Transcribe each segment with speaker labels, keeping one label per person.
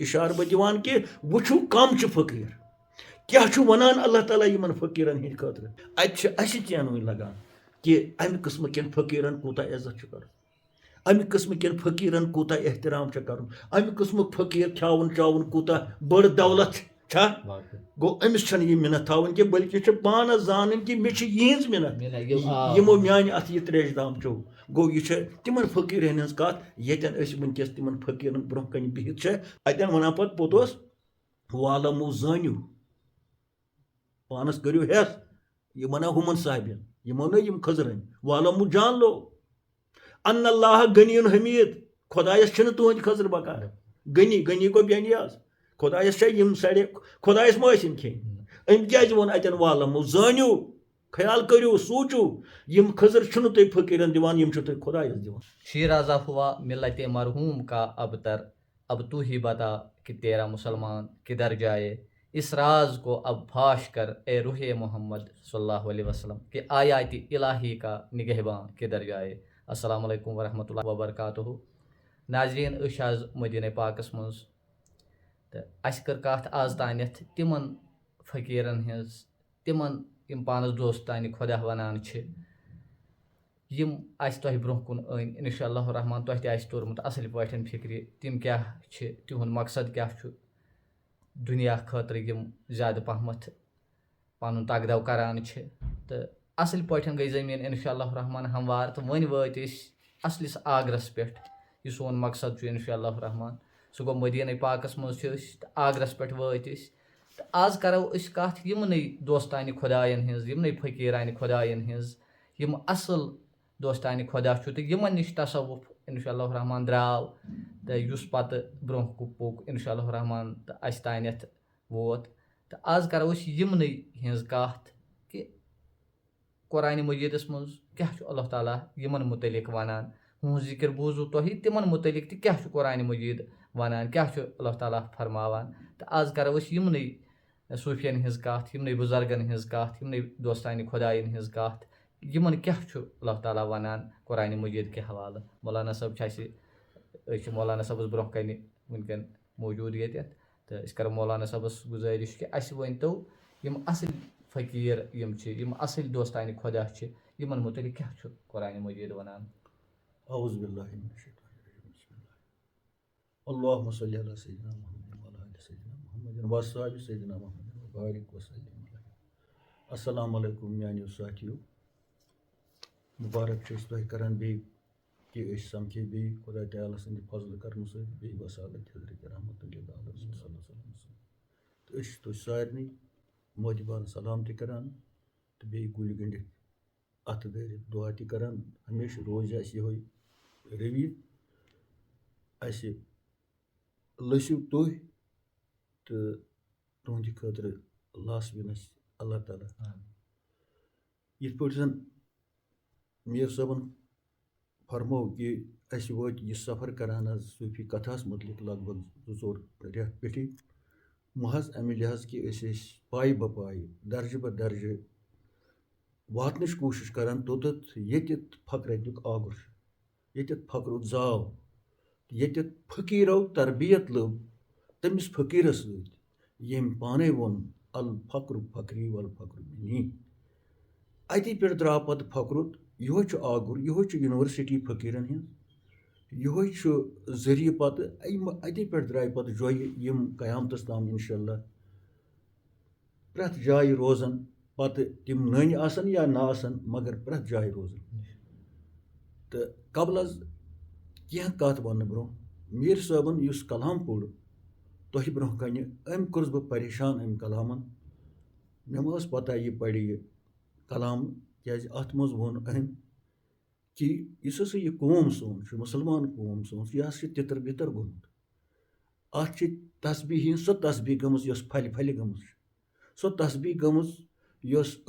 Speaker 1: इशार बह दिवान कि वुचु कम च फकीर क्या वनान अल्लाह ताला यमन फकीरन हिंद खतर अस चैन लगान कि अमि किस्म कन फकीरन कूता इज्जत कर अमि किस्म कन फकीरन कूता एहतराम कर अमि किस्म फकीर खावन चावन कूता बड़ दौलत छा गो अमिस यह मिनत थावन कि बल्कि पानस जान कि मे यिज मिनत यमो मान अत यह त्रेश दाम चो गो यह तिमन फकीरन हज कत यन वनकस तिमन फकीरन ब्रोह कन बिहित अतन वन पे पोतोस वालमो जानू पानस करू हेस यह वना हुमन साहिबन यमो न खजरन वालमो जान लो अन्नल्लाह गनीन हमीद खुदायस तुहद खजर बकार गनी गनी गो बेनियाज खुदायस सड़े खुदायस मासिम खेन अम क्या वो अतन वालमो जानू ख्याल करू सोचू यम खजर तुम फकीरन दिवान यम तुम खुदायस दिवान।
Speaker 2: शीराजा हुआ मिल्लत मरहूम का अबतर, अब तू ही बता कि तेरा मुसलमान किधर जाए, इस राज को अब फाश कर ए रूह मोहम्मद सल्लल्लाहु अलैहि वसल्लम कि आयाति इलाही का निगहबान किधर जाए। अस्सलाम वालेकुम वरहमतुल्लाहि वबरकातुहू। नाजरीन अश आज मदीना पाकस मज तो अस कर कत आज तानथ तिमन फकीरन हज तिमन यम पानस दोस्त तान खुदा वनान यम तह ब्रोह कुन अन इंशाअल्लाह रहमान तह तह तोरमुत असल पे फिक्र तिम क्या तिहुंद मकसद क्या दुनिया खतर यम ज़्यादा पहमत पन तगदव करान तो असल पे गई ज़मीन इंशाअल्लाह रहमान हमवार तो वन वत असलिस आगरस पे यह सोन मकसद इंशाअल्लाह रहमान सह गो मदीना पाकस मज आगरस पे वत तो आज करो कत यमन दोस्तान खुदायन हज यमन फकीरान खुदायन हज यम असल दोस्तान खुदा तो यमन निश तसव्वुफ इंशाअल्लाह रहमान द्राव तो युस पत ब्रोह पुक इंशाअल्लाह रहमान तो अस तानथ वोत तो आज करो यमन हज कत कि कुरान मजीदस मज क्या अल्लाह ताला यमन मुतलिक वनान हूँ जिक्र बूजू तुह तिमन मुतलिक क्या कुरान मजीद वनान क्या अल्लाह ताला फरमावान तो आज करो यमन सूफियन हज कत यमन बुजुर्गन हज कत यमन दोस्तान खुदायन हज कत यमन क्या अल्लाह ताला वनान कुरान मजीद के हवाले। मौलाना साहब मौलाना साहबस ब्रोह कन वनकन मौजूद ये तो करो मौलाना साहबस गुजारिश कि अस वन तो यम असल फकीर यम असल दोस्तान खुदा यमन मुतलिक क्या कुरान मजीद वनान।
Speaker 1: औज़ु बिल्लाहि मिनश शैतानिर रजीम बिस्मिल्लाह अल्लाहुम्मा सल्लि अला सय्यिदिना मुहम्मद व अला आलि सय्यिदिना मुहम्मद व अस्हाबि सय्यिदिना मुहम्मद व बारिक व सल्लिम अलैहि। अस्सलामु अलैकुम म्यानियो साथियो मुबारक तुह करान बे कि समखे बे खुदा ताला सद फजल करन बे वसालत हजरत रहमतुल्लिल आलमीन सल्लल्लाहु अलैहि वसल्लम तो सारे मोदिबान सलाम करान तो बे गुल गंडित अत दरित दुआ करान हमेशा रोज ये रवि अस लसु तुह तो तुंद खतर लास बिन अल्लाह ताला इत पे जन मीर साहबन फरमो कि अस वो यह सफ़र करान सूफी कथास मुतलिक लगभग 2-4 रेत पे महज अमे लिहाज कि पाई ब पाई दर्ज ब दर्ज वातन कोशिश करान तोत ये फकरतुक आगुर ये फकरुक जाव ये फकीरों तरबियत लब तमिस फकीरस यम पाने वोन अल फक्र फकरी वल फक्र मिनी अति पे द्राव पे फकरुत यह आगुर यह यूनिवर्सिटी फकीरन हज यह जरिए पे अति पे द्राय पे जोय यम कयामतस ताम इंशाअल्लाह प्रथ जाय रोजन पत तिम नन आसन या ना आसन मगर प्रथ जाय रोजन तो कबल कह कत वन ब्रो मीर साहबन युस कलाम पोड़ तुह ब्रोह कन अम कर्स बह परेशान अम कलामन मे पता यह पढ़ यह कलाम क्या अत मज वोन अम कि इस हसा यह कौम सोन मुसलमान कौम सोन यह तितर बितर गोमुत अत तस्बीह सो तस्बीह गमज फल फल गमज सो तस्बीह गमज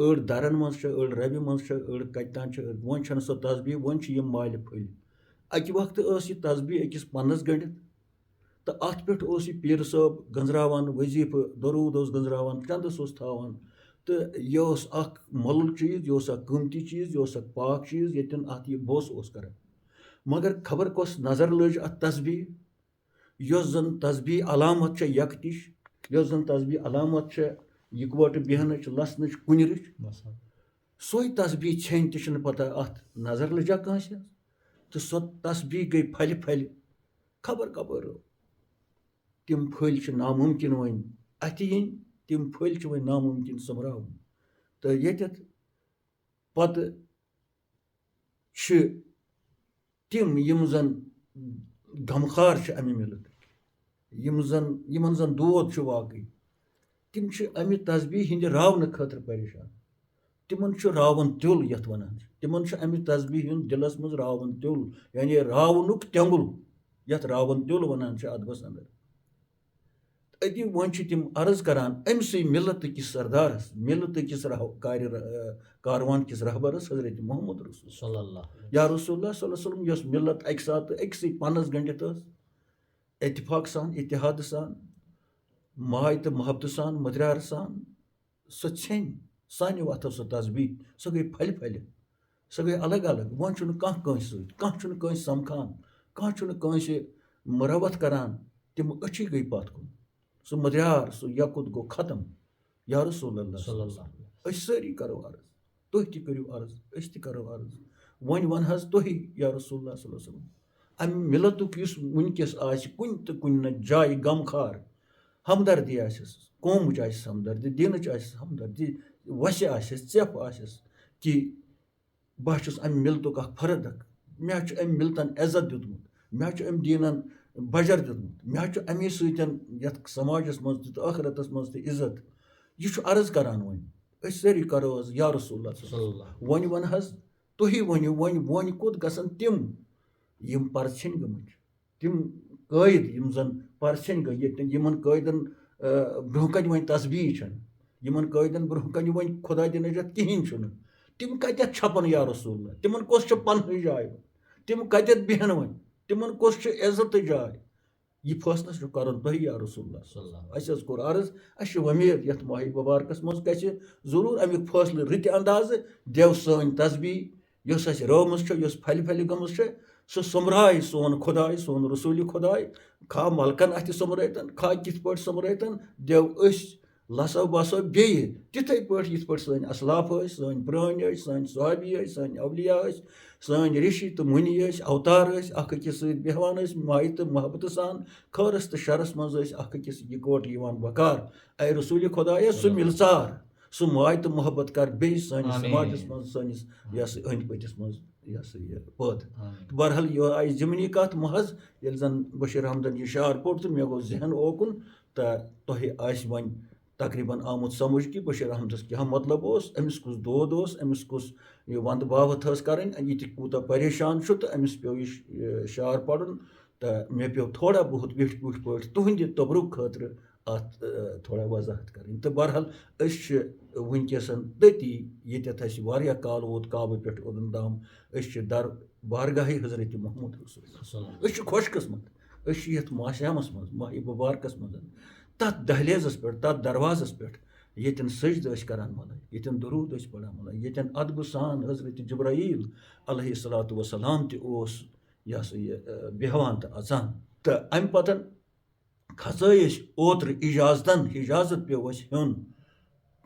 Speaker 1: अड़ दरन मज अड़ रबि मज अड़ कतान वन सो तस्बीह वन यम माल फल अकि वक्त यह तस्बीह अकिस पन्नस गंडित तो अत पे पीर साहब गंजरावान वजीफ दरूद गंजरावान चंदस थावान तो यह मोल चीज़ यह कीमती चीज़ यह पाक चीज़ ये अत यह बोस कर मगर खबर कस नज़र लज अत तस्बीह यस जन तस्बीह अलामत छ यकतिश यस जन तस्बीह अलामत छ इकवट बेहनच लसनच कुनिरच सोई तस्बीह छेन तन पता अत नजर लजा कंस तो सो तस्बीह गई फल फल खबर खबर तिम फल नामुमकिन वन अत इन तिम फल वन नामुमकिन समराव तो ये पत तिम यम जन गमखार अमे मिलत यमन जन दोद वाकई तिम अमे तस्बीह हिंद रावन खतर परेशान तिमन रावन तिल यथ वनान तिमन अमे तस्बीह हिंद दिलस मज रावन तिल यानी रावनुक तेंगुल यथ रावन तिल वनान अदबस अंदर अति वन तिम अर्ज करान अमस मिलत किस सरदारस मिलत किस कारवान किस रहबरस हजरत मोहम्मद रसूल या रसूलुल्लाह सल्लल्लाहु अलैहि वसल्लम यस मिलत एक साथ एक पनस गंडित इत्तिफाक सान इत्तिहाद सान माय तो मोहब्बत सान मदरार सान सो छेन सानि वथ सो तस्बीह सो गई फल फल सो गई अलग अलग वन कह समखान कह मुरवत करान तिम अच्छी गई पत कुन सो मदरार सो यकुत गो खत्म या रसूलुल्लाह सारी करो अर्ज तुह ति करो अर्ज अस ति करो अर्ज वन वन हज तुह या रसूलुल्लाह सल्लल्लाहु अलैहि वसल्लम अम मिलतुक युस वुनकिस आस कुन तो कुन जाय गमखार हमदर्दी आसस कौमच आसस हमदर्दी दीनच आसस हमदर्दी वश आसस चेफ आसस कि बह छुस अम मिलतुक अख फर्द मे अम मिलतन इज्जत दितमुत मे अम दीनन बजर दितमुत मे अमे सतन यथ समाजस मज तो आखिरतस मज तो इज्जत यह अर्ज करान वन अस सारी करो या रसूलुल्लाह वन वन हज तुह वनु वन कोत गसन तिम यम परछन गमत तिम कैद यम जन परछन गई यमन कैदन ब्रोहकन वन तस्बीह छन यमन कैदन ब्रोहकन वन खुदा दिन नजत कहीं तिम कत छपन या रसूलुल्लाह तिमन कोस पन जाय तिम कत बेहन वन तिमन कोस इज्जत जाय यह फैसला कर तुह या रसूलुल्लाह अस कोर अर्ज अस वमीद यथ माह मुबारकस मज गि जरूर अमुक फैसले रित अंदाज देव सन तस्बीह यस अस रवमस फल फल गमस सो समराय सोन खुदाय सोन रसूल खुदाय खा मलकन अथ समरतन खा कित पे समरतन देव लसो बसो बे तिथे पे यथ पे सन असलाफ सन प्रान सन सहाबी सन अवलिया सन ऋषि तो मुनि अवतार अकिस बेहवान माय तो मोहब्बत सान खरस तो शरस मज अकिस इकोट बकार ऐ रसूल खुदाय सो मिलसार सो माय तो मोहब्बत कर बे समाजस मज सनिस यस अंद पतिस मज पद बहरहाल यह आई जमनी कत महज ये जन बशीर अहमदन यह शार पोट तो मे गो जहन ओकुन तो तुह वन तकरीबन आमुत समझ कि बशीर अहमदस क्या मतलब अमिस कुछ दोद अमिस कुछ वंद बावत करें यह कूत परेशान तो अमिस पे यह शार पढ़न तो मे पे थोड़ा बहुत विठ पुठ पे तुहंद तबरुक खतर अत थोड़ा वजाहत करें तो बहरहाल वनकस तती ये काल वोत काबे पे ओदन ताम दर बारगाह हजरत मोहम्मद रसूल खुश किस्मत ये माहमस मज माह मुबारकस मज तथ दहलीजस पे तथ दरवाजस पे ये सजद करान मल ये दरूद पढ़ान मल ये अदब सान हजरत जब्राईल अलैहिस्सलातु वस्सलाम तस यह बेहवान तो अचान तो अम पतन खचे ओत्र इजाजत पे हेन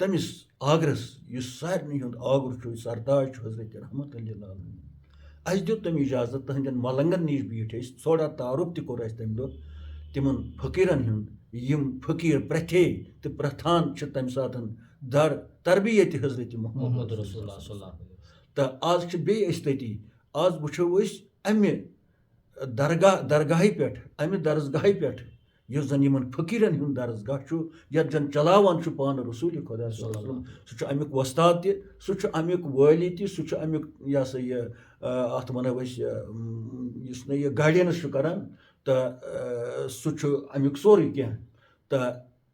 Speaker 1: तमिस आगरस सारे हूँ आगर सरताज हजरत रहमत अस दुत तम इजाजत तहदन मलंगन नश बीठ थोड़ा तारुफ तोर तम दो तिमन फकीरन हूँ यम फकीर प्रथे तो प्रथान तम सात दर तरबियत हजरत मोहम्मद तो आज बे तती आज वो अमे दरगाह पे अमे दरसगाह पे यस जन यमन फकीरन हूँ दरसगाह यथ जन चलावान पान रसूल खुदा सह अमुक वस्ताद तह अमुक वाली तह अमुक यह सा यह अत वन यह गाइडेंस करान तो सह अमुक सोरे कह तो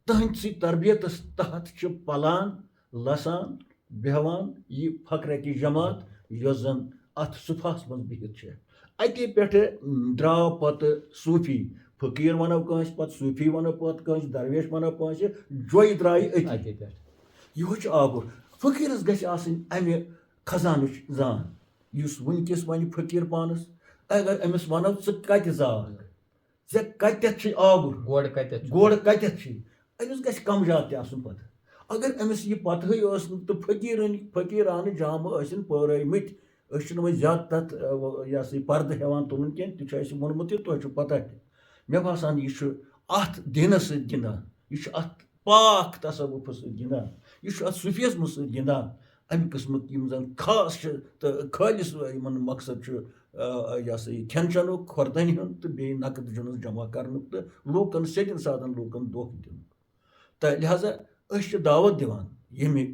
Speaker 1: तहद तरबियत तहत पलान लसान बेहवान यह फकर की जमात यस जन अत सुफास मज बिहित अति पे द्राव पत सूफी फकीर वनो कह पत सूफी वनो पत कह दरवेश वनो कह जोय द्राय अति पे यह आगुर फकीरस गि अमे खजान जान वनकस वन फकीर पानस अगर अमिस वनो कत जाग ژےٚ کَتٮ۪تھ چھُے آوُر
Speaker 2: گۄڈٕ کَتٮ۪تھ چھُ
Speaker 1: گۄڈٕ کَتٮ۪تھ چھُے أمِس گژھِ کَمجاد تہِ آسُن پَتہٕ اگر أمِس یہِ پَتہٕے ٲس نہٕ تہٕ فقیٖرانہٕ جامہٕ ٲسِن پٲرٲومٕتۍ أسۍ چھِنہٕ وۄنۍ زیادٕ تَتھ یہِ ہسا یہِ پَردٕ ہٮ۪وان تُلُن کینٛہہ تہِ چھُ اَسہِ ووٚنمُت تہِ تۄہہِ چھُ پَتہ تہِ مےٚ باسان یہِ چھُ اَتھ دیٖنَس سۭتۍ گِنٛدان یہِ چھُ اَتھ پاک تصوُفَس سۭتۍ گِنٛدان یہِ چھُ اَتھ صوٗفیزمَس سۭتۍ گِنٛدان اَمہِ قٕسمُک یِم زَن خاص چھِ تہٕ خٲلِص یِمَن مقصد چھُ یہِ ہسا یہِ کھٮ۪ن چٮ۪نُک کھۄردٲنی ہُنٛد تہٕ بیٚیہِ نَقٕد جُنٕس جمع کَرنُک تہٕ لوٗکَن سیٚدٮ۪ن سادَن لوٗکَن دھوکہٕ دِنُک تہٕ لہذا أسۍ چھِ دعوت دِوان ییٚمہِ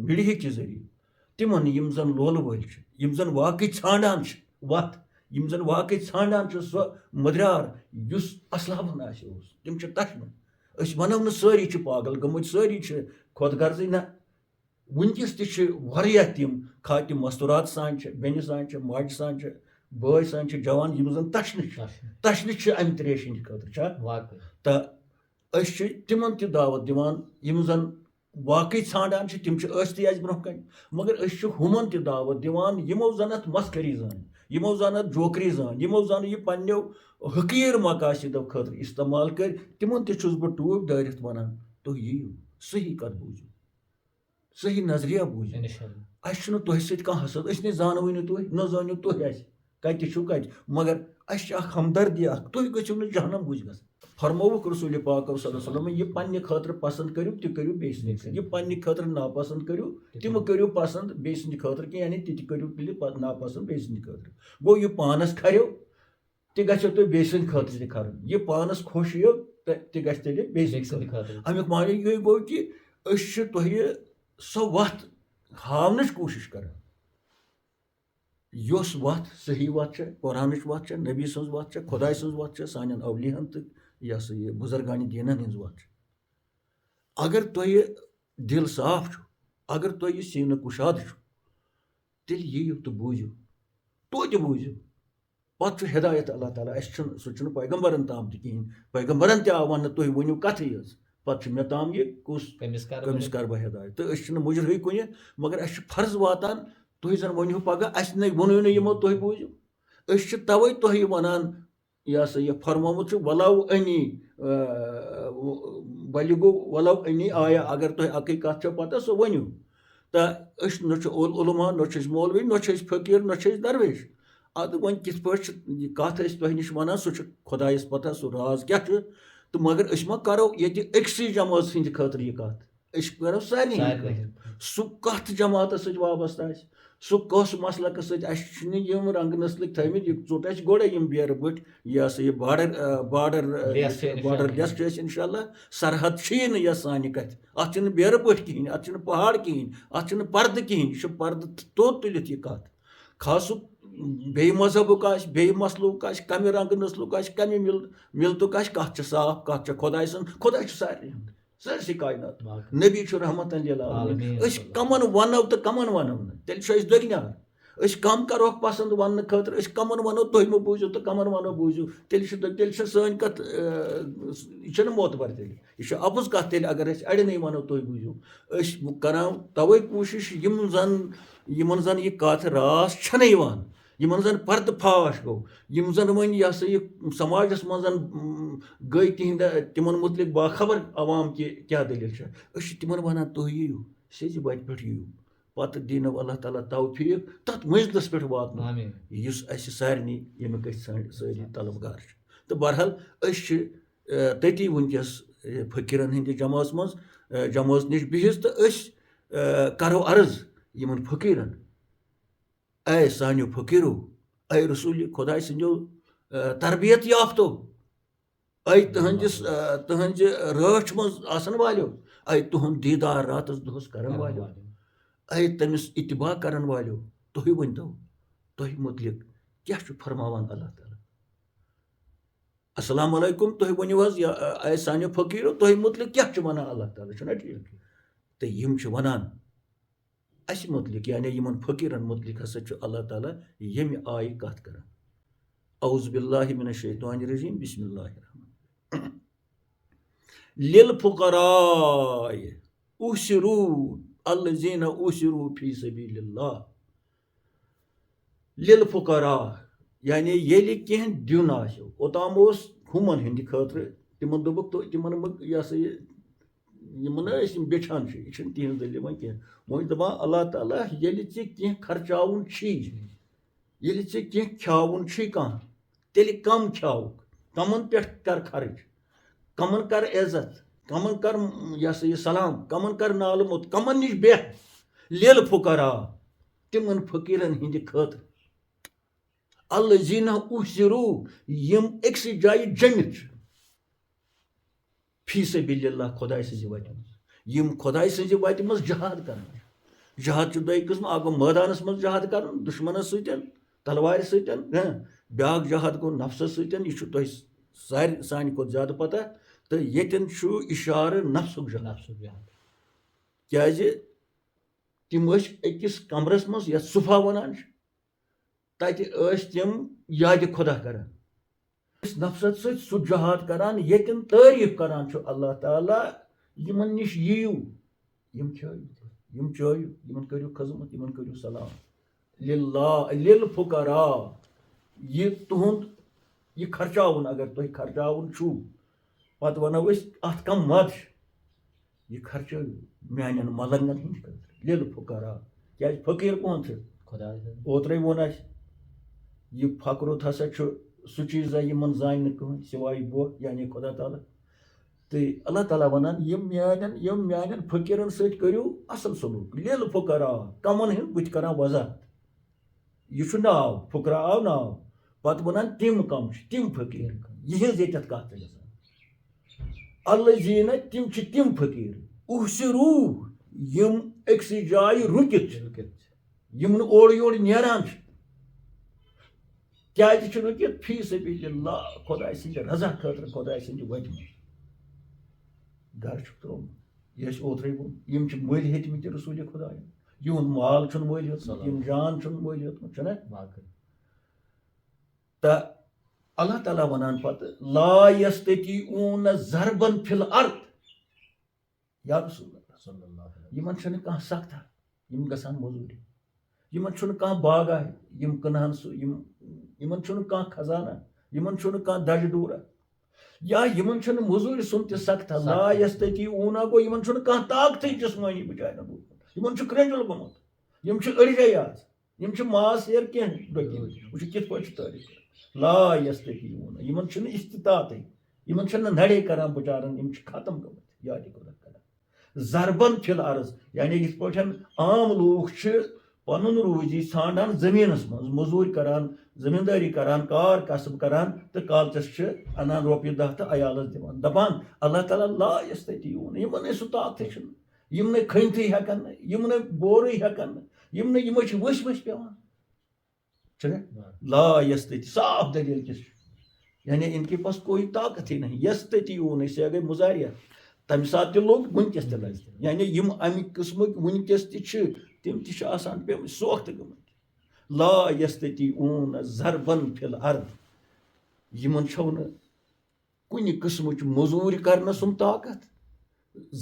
Speaker 1: میٖڈیا کہِ ذٔریعہٕ تِمن یِم زَن لولہٕ وٲلۍ چھِ یِم زَن واقعی ژھانٛڈان چھِ وَتھ یِم زَن واقعی ژھانٛڈان چھِ سۄ مٔدریار یُس اَصلابَن آسہِ اوس تِم چھِ تَشنہٕ أسۍ وَنو نہٕ سٲری چھِ پاگل گٔمٕتۍ سٲری چھِ خۄد غرضٕے نہ وٕنکیٚس تہِ چھِ واریاہ تِم کھاہ تِم مستوٗرات سان چھِ بیٚنہِ سان چھِ ماجہِ سان چھِ بٲے سان چھِ جوان یِم زَن تَشنہٕ چھِ اَمہِ تریشہِ ہِنٛدِ خٲطرٕ چھا تہٕ أسۍ چھِ تِمن تہِ دعوت دِوان یِم زَن واقعی ژھانٛڈان چھِ تِم چھِ ٲسۍتٕے اَسہِ برونٛہہ کَنہِ مگر أسۍ چھِ ہُمَن تہِ دعوت دِوان یِمو زَن اَتھ مسخٔری زٲنۍ یِمو زَن اَتھ جوکری زٲنۍ یِمو زَن یہِ پنٛنیو حقیٖر مقاصدو خٲطرٕ اِستعمال کٔرۍ تِمن تہِ چھُس بہٕ ٹوٗپۍ دٲرِتھ وَنان تُہۍ یِیِو صحیح کَتھ بوٗزِو صحیح نظریہ بوٗزِو اَسہِ چھُنہٕ تۄہہِ سۭتۍ کانٛہہ حسد أسۍ نَے زانوٕے نہٕ تُہۍ نہ زٲنِو تُہۍ اَسہِ کَتہِ چھُو کَتہِ مگر اَسہِ چھِ اکھ ہمدردی اکھ تُہۍ گٔژھِو نہٕ جہنم بُجھ گژھن فرمووُکھ رسوٗلِ پاک صلی اللہ علیہ وسلم یہِ پنٛنہِ خٲطرٕ پسنٛد کٔرِو تہِ کٔرِو بیٚیہِ سٕنٛدِ خٲطرٕ یہِ پنٛنہِ خٲطرٕ ناپسنٛد کٔرِو تِم کٔرِو پسنٛد بیٚیہِ سٕنٛدِ خٲطرٕ کینٛہہ یعنی تہِ تہِ کٔرِو تیٚلہِ ناپسنٛد بیٚیہِ سٕنٛدِ خٲطرٕ گوٚو یہِ پانس کھریو تہِ گژھیو تۄہہِ بیٚیہِ سٕنٛدِ خٲطرٕ تہِ کھرُن یہِ پانس خۄش یِیو تہٕ تہِ گژھِ تیٚلہِ بیٚیہِ سٕنٛدِ خٲطرٕ امیُک معنی یِہوے گوٚو کہِ أسۍ چھِ تۄہہِ سۄ وَتھ ہاونٕچ کوٗشِش کران یۄس وَتھ صحیح وَتھ چھےٚ قۄرانٕچ وَتھ چھےٚ نبی سٕنٛز وَتھ چھےٚ خۄداے سٕنٛز وَتھ چھےٚ سانٮ۪ن اولِیاہن تہٕ یہِ ہسا یہِ بُزرگانہِ دیٖنن ہٕنٛز وَتھ چھِ اگر تۄہہِ دِل صاف چھُ اگر تۄہہِ سیٖنہٕ کُشاد چھُ تیٚلہِ یِیِو تہٕ بوٗزِو توتہِ بوٗزِو پَتہٕ چھُ ہِدایت اللہ تعالیٰ اَسہِ چھُنہٕ سُہ چھُنہٕ پیغمبرن تام تہِ کِہیٖنۍ پیغمبرن تہِ آو وَننہٕ تُہۍ ؤنِو کَتھٕے یٲژ پَتہٕ چھُ مےٚ تام یہِ کٔمِس کَرٕ بہٕ ہِدایت تہٕ أسۍ چھِنہٕ مُجرٕے کُنہِ مگر اَسہِ چھُ فرض واتان تُہۍ زَن ؤنِو پگاہ اَسہِ نَے ووٚنُے نہٕ یِمو تُہۍ بوٗزِو أسۍ چھِ تَوَے تۄہہِ وَنان یہِ ہسا یہِ فرمومُت چھُ وَلو أنی بَلہِ گوٚو وَلو أنی آیا اگر تۄہہِ اَکٕے کَتھ چھو پَتہ سُہ ؤنِو تہٕ أسۍ نہ چھِ علما نہ چھِ أسۍ مولوی نہ چھِ أسۍ فقیٖر نہ چھِ أسۍ درویش اَدٕ وۄنۍ کِتھ پٲٹھۍ چھِ یہِ کَتھ أسۍ تۄہہِ نِش وَنان سُہ چھُ خۄدایَس پَتہ سُہ راز کیٛاہ چھُ تہٕ مگر أسۍ ما کَرو ییٚتہِ أکسٕے جمٲژ ہِنٛدِ خٲطرٕ یہِ کَتھ أسۍ کَرو سارنٕے سُہ کَتھ جماعتَس سۭتۍ وابستہٕ آسہِ سُہ کۄس مَسلَکَس سۭتۍ اَسہِ چھِنہٕ یِم رنٛگہٕ نسلٕکۍ تھٲومٕتۍ یہِ ژوٚٹ اَسہِ گۄڈَے یِم بیرٕ بٔٹھۍ یہِ ہسا یہِ باڈَر لٮ۪س چھِ اَسہِ اِنشاء اللہ سرحد چھُیی نہٕ یَتھ سانہِ کَتھِ اَتھ چھِنہٕ بیرٕ بٔٹھۍ کِہیٖنۍ اَتھ چھِنہٕ پہاڑ کِہیٖنۍ اَتھ چھِنہٕ پردٕ کِہیٖنۍ یہِ چھُ پردٕ توٚت تُلِتھ یہِ کَتھ خاصُک بیٚیہِ مذہبُک آسہِ بیٚیہِ مسلُک آسہِ کَمہِ رنٛگہٕ نسلُک آسہِ کَمہِ مِلتُک آسہِ کَتھ چھِ صاف کَتھ چھِ خۄداے سٕنٛز خۄداے چھُ سارنٕے ہُنٛد سٲرسٕے کاینات نبی چھُ رحمتن لِلعالمیٖن أسۍ کَمن وَنو تہٕ کَمن وَنو نہٕ تیٚلہِ چھُ اَسہِ دٔگنیار أسۍ کَم کَروکھ پَسنٛد وَننہٕ خٲطرٕ أسۍ کَمن وَنو تُہۍ مہٕ بوٗزِو تہٕ کَمن وَنو بوٗزِو تیٚلہِ چھِ سٲنۍ کَتھ یہِ چھَنہٕ معتبر تیٚلہِ یہِ چھِ اَپُز کَتھ تیٚلہِ اگر أسۍ اَڑٮ۪نٕے وَنو تُہۍ بوٗزِو أسۍ کَرو تَوَے کوٗشِش یِمن زَن یہِ کَتھ راس چھَنہٕ یِوان یِمن زَن پردٕ پھاش گوٚو یِم زَن وۄنۍ یہِ ہسا یہِ سماجَس منٛز گٔے تِمن مُتعلِق باخبر عوام کہِ کیٛاہ دٔلیٖل چھےٚ أسۍ چھِ تِمن وَنان تُہۍ یِیِو سیٚزِ وَتہِ پٮ۪ٹھ یِیِو پَتہٕ دیٖنو اللہ تعالیٰ توفیٖق تَتھ مٔنزلَس پٮ۪ٹھ واتنو یُس اَسہِ سارنٕے ییٚمیُک أسۍ سٲری طلبگار چھِ تہٕ بہرحال أسۍ چھِ تٔتی وٕنکیٚس فقیٖرن ہِنٛدِ جمٲژ منٛز جمٲژ نِش بِہِتھ تہٕ أسۍ کَرو عرض یِمن فقیٖرن اے سانیو فقیٖرو اے رسوٗلِ خۄداے سٕنٛدیو تربیت یافتو اے تٕہٕنٛزِ رٲچھ منٛز آسن والیو اے تُہُنٛد دیٖدار راتس دۄہس کرن والیو اے تٔمِس اِتباع کرن والیو تُہۍ ؤنۍتو تۄہہِ مُتعلِق کیٛاہ چھُ فرماوان اللہ تعالیٰ السلام علیکُم تُہۍ ؤنِو حظ اے سانیو فقیٖرو تۄہہِ مُتعلِق کیٛاہ چھُ وَنان اللہ تعالیٰ چھُنہ ٹھیٖک تہٕ یِم چھِ وَنان اَسہِ مُتعلِق یعنی یِمن فقیٖرن مُتعلِق ہسا چھُ اللہ تعالیٰ ییٚمہِ آیہِ کَتھ کران اعوذ باللہ من الشیطان الرجیم بسم اللہ الرحمن للفقراء احسروا الذین احسروا فی سبیل اللہ للفقراء यानी येली कह दिन आसो ओताम ओस हुमन हिंद खतर तिमन दोबुक तो तिमन यह सा यह बेछान यह तिहन दिल कह वो दपान अल्लाह ताला येली कह खर्चावन ये कह खावन कह तेल कम खावुक कमन पे कर खर्च कमन कर इज्जत कमन कर यह सा यह सलाम कमन कर नाल मोत कमन निश बेह लिल फुकरा तिमन फकीरन हिंद खतर अल्लज़ीना उहसिरू यम एक्स जाय जमित फी सबिलिल्लाह खुदाय सज वत यम खुदाय सज वत मज जहाद कर जहाद च दो किस्म अगो मैदानस मज जहाद कर दुश्मन सतन तलवार सतन ब्याक जहाद गो नफ्स सतन यह तो सानि को ज्यादा पता तो यतन इशार नफ्सुक जहाद क्या तिम अकिस कमरस मज या सुफा वनान तति तम याद खुदा कर नफसत सह जहाद करान यतन तारीफ करान अल्लाह ताला यमन निश यीयू यम चायू यमन करू खजमत यमन करू सलाम लिल्लाह लिल फुकरा यह तुहुंद यह खर्चावन अगर तुह खर्चावन छु पत वनो अत कम मद यह खर्चो म्यान मलंगन हिंद लिल फुकरा क्या फकीर कौन ओत्रे वोन यह फकरुत हसा सह चीज़ यमन जान कहीं सिवाय बो यानी खुदा ताला तो अल्लाह ताला वनान यम म्यान फकीरन सत करू असल सलूक लिल फुकरा कमन हिंद बुत कर वजाहत यह नाव फुकरा आव नाव पत वनान तिम कम तिम फकीर यह कत अल्लज़ीना तिम फकीर उहसिरू यम अक्स जाय रुकित यम ओर योर नेरान क्या रुकित फी सबिलिल्लाह खुदाय सज रजा खतर खुदाय सज वत घर त्रोम यह ओत्रे वो यम मल हेतमत रसूल खुदाय युन माल मल यम जान मल हेतमत तो अल्लाह ताला वनान पत ला यस्ततीऊन ज़रबन फिल अर्द या रसूल यमन कह सख्त यम गसान मजूरी यमन कह बागा यम कनहन यमन कह खजाना यमन कह दज दूरा या यमन मजूर सुन त सख्त ला यस्ततीऊन गो यमन कह ताकत जिस्मानी बिचार यमन क्रंजल गोमुत यम अड़जे आज यम मास हेर कह वो कित पे तारीफ ला यस्ततीऊन यमन इस्तितात यमन नड़े कर बिचारन यम खत्म गमत याद कर ज़रबन फिल अर्ज यानी यथ पे आम लूख पनुन रूजी ान जमीनस मज मजूर करान जमींदारी करान कार कसब करान तो कालचस अनान रोपये 10 तो अयालस दिवान दपान अल्लाह ताला ला यस्ततीऊन यमन सह ताकत यम न खनत हेकन यम न बोर हेकन यम न यम वस पेवान ला यस्तती साफ दलील किस यानी इनके पास कोई ताकत ही नहीं यस्ततीऊन इससे गई मुजारिया तम सात लोग वनकस त लगे यानी यम अमि किस्म वनकस तम पे सोख्त गमत ला यस्ततीऊन ज़रबन फिल अर्द यमन कुन किस्म मजूर करना सुम ताकत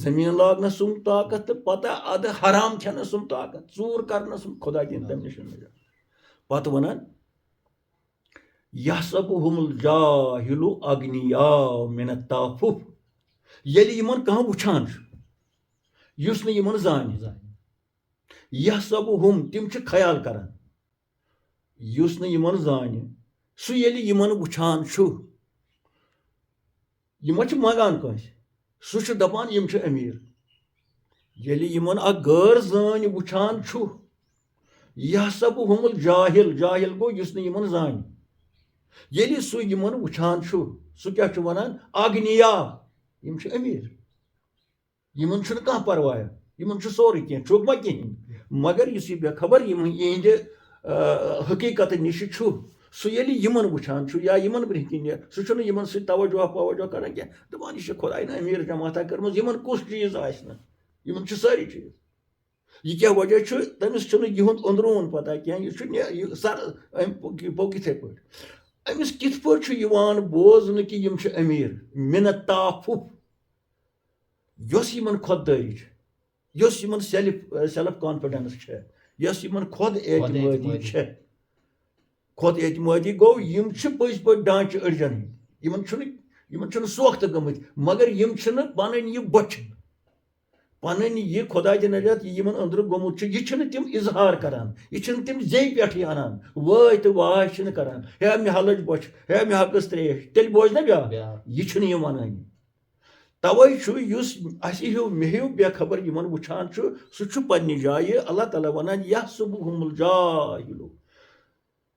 Speaker 1: जमीन लागना सुम ताकत तो पता अद हराम खेना सुम ताकत चूर करना सुम खुदा दिन तम निश पत वनान यहसबुहुमुल जाहिलु अग्निया मिन ताफुफ यदि यमन कह वुछान युस न यमन जान यहसबुहुम तिम ख्याल करान युस न यमन जान सह यदि यमन वुछान यमन मंगान कंस सह दपान यम अमीर यदि यमन गैर जान वुछान यहसबुहुमुल जाहिल जाहिल गो युस न यमन जान यदि सह यमन वुछान सह क्या वनान अग्निया यम अमीर यमन कह परवाह यमन सोरे कह चुकमा कहें मगर इस बेखबर यहद हकीकत निश सह ये यमन वुछान या यमन ब्रह कन सह यमन सह तवज्जो पवज्जो कर दपान यह खुदाय अमीर जमाता कर्म यमन कुछ चीज आसना यमन सारी चीज यह क्या वजह तमिस यहुंद अंदरून पता कह सर पोक इथे पे अमिस कित पे बोजन कि यम अमीर मिन ताफुफ यस यमन खुददारी यस यमन सेल्फ कॉन्फिडेंस यस यमन खुद एतमादी Khod etimadi go yim chh pais pat danch urjan. Yimon chun soxta gamit. Magar yim chun panan ye bach. Panan ye Khoda Najat yimon andru gomut chh ye chun tim izhar karan. Ye chun tim zey peth yanan. Vay to vay chun karan. He me halaj bach. He me hakas tresh. Tel boy na bya. Ye chun yim anan. Tawai chu yus asi hu mehu be khabar yimon wuchan chu su chu panni jaye Allah Taala wanan yahsubuhumul jahilu.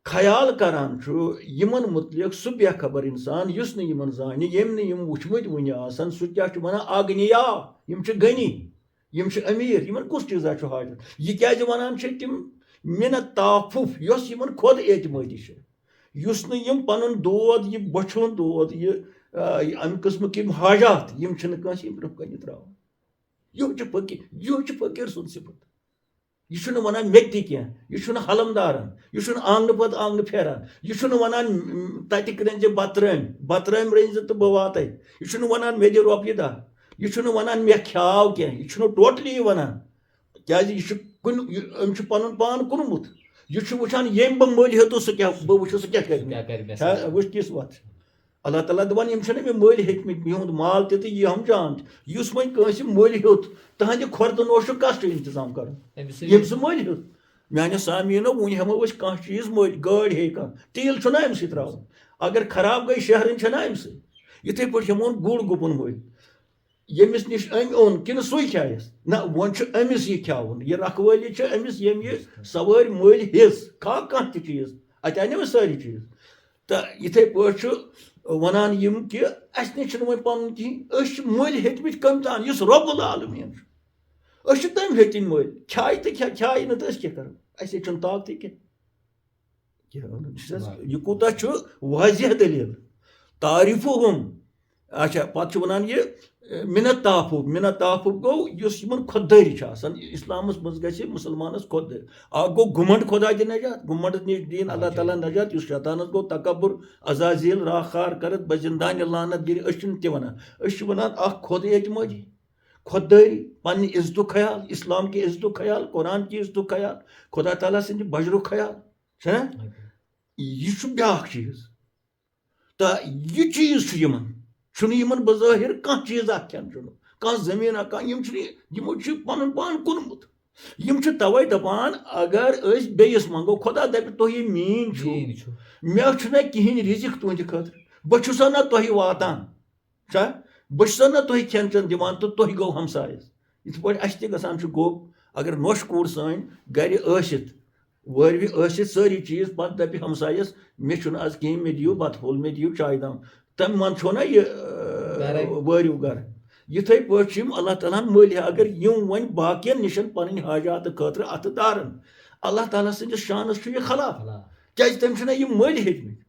Speaker 1: Khayal karan chu yimon mutliq su be khabar insan yus ne yimon zani yem ne yim wuchmut wunya asan su kya chu bana agniya yim chu gani yim chu amir yimon kus chiza chu hajat ye kya wanan chu tim minat tafuf yus yimon khod etimadi chu yus ne yim panun dod ye bachon dod ye am kısmı kim hajat yim çını kansi yim bırak kanı trav yo fakir sun sifat yişunu vanan mektik ya yişunu halamdaran yişunu anglı pat anglı feran yişunu vanan tatik rence batran rence to bavatay yişunu vanan medi ropyada yişunu vanan mekhav ke yişunu totally vanan kyazi yişu kun ömçü panun pan kunumut yişu uçan yem bam mali hetu su kya bu uçu su kya kar ha bu kis vat Allah Taala davan yim chane me mali hekmet mihund mal te ye ham jant yus mein kansi mali hot tahandi khordan oşu kastu intizam kar yim su mali hot yani samiyena un hama os kan cheez mali gad hekan tel chuna im sitrav agar kharab gay shehrin chana im se yite pot hemon gul gupun mali yemis niş em on kin suy kayes na won chu emis ye kavun ye rakvali chu emis yem ye savar mali his ka ti cheez atane mi sari cheez ta yite pot chu vanan yim ki asne chunu mai pan ki öş mol hetmit kamtan yus Rabbul alamin öş tam hetin mol kay te kayını da eski karım ase chun tak te ki ya onu siz yukuta chu vazih delil tarifuhum aşa pat vanan ye minat tafub go yus yimon khoddari chasan İslam'ımız mızgaçı Müslümanız khoddar a go gumand Khoda najat gumand ni din Allah Taala najat yus şeytanız go takabbur azazil rakhar karat bazindan lanet giri öşün tivana öşüvanan ak khod etmadi khoddari pani izdu khayal İslam ki izdu khayal Kur'an ki izdu khayal Khoda Taala sin bajru khayal ha yişu byak çiz ta yü çiz şu yimon şunu yimon bazahir kan çiz akyan şunu kan zemina kan yim çri yim çi panun pan kunmut yim çi tavay dapan agar öz beyis mango Khoda da to yi min chu me çuna kihin rizik tundi khat bachusana to hi vatan ça bachusana to hi kencan divan to hi go hamsayes it boy ashti gasan chu go agar noş kursan gari öşit varvi öşit sari çiz pat da bi hamsayes me çuna az kim me diyor bat hol me diyor çaydan tam man çona ye varvi gar yitay poçim Allah Taala'nın mali agar yum wan bakiyen nişan panin hajatı katır atı darın Allah Taala'sın şanı şu khala kya temşina yim mali hetmi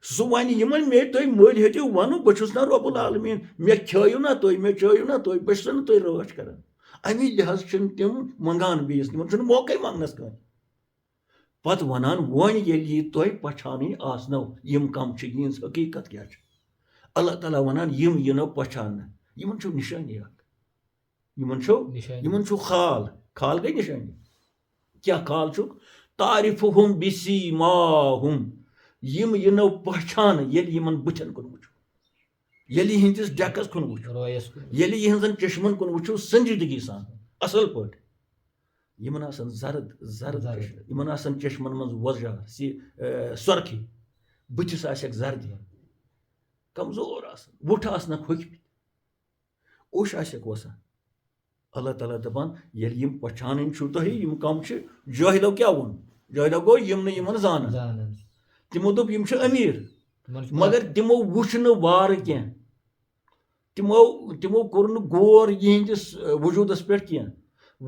Speaker 1: su wani yimal me toy mali heti wanu bachusna Rabbul alamin me chayuna toy başsana toy roş karan ami lihaz çün tim mangan bis ni çün mokay mangnas kan pat wanan wani yeli toy pachani asnav yim kam çigin hakikat kya Allah Taala wanan yim yino pachana yimon chu nişani yak yimon chu khal gay nişani kya khal chu tarifuhum bisimahum yim yino pahchan yel yimon bıçan kun vuçu yeli hindis dakas kun vuçu yeli hinzan çeşman kun vuçu sanjidagi san asal pot yimon asan zard yimon asan çeşman maz vazja si sarki bıçıs aşak zardi kamzor asan vuta asna khokbit oş aşak vasa Allah Taala daban yel yim pahchanin chu to yim kamçı jahilo kya won jahilo go yim ne yimon zanan timo dop yim chu amir magar timo vuchnu var ke timo kornu gor yindis vujudas pet ke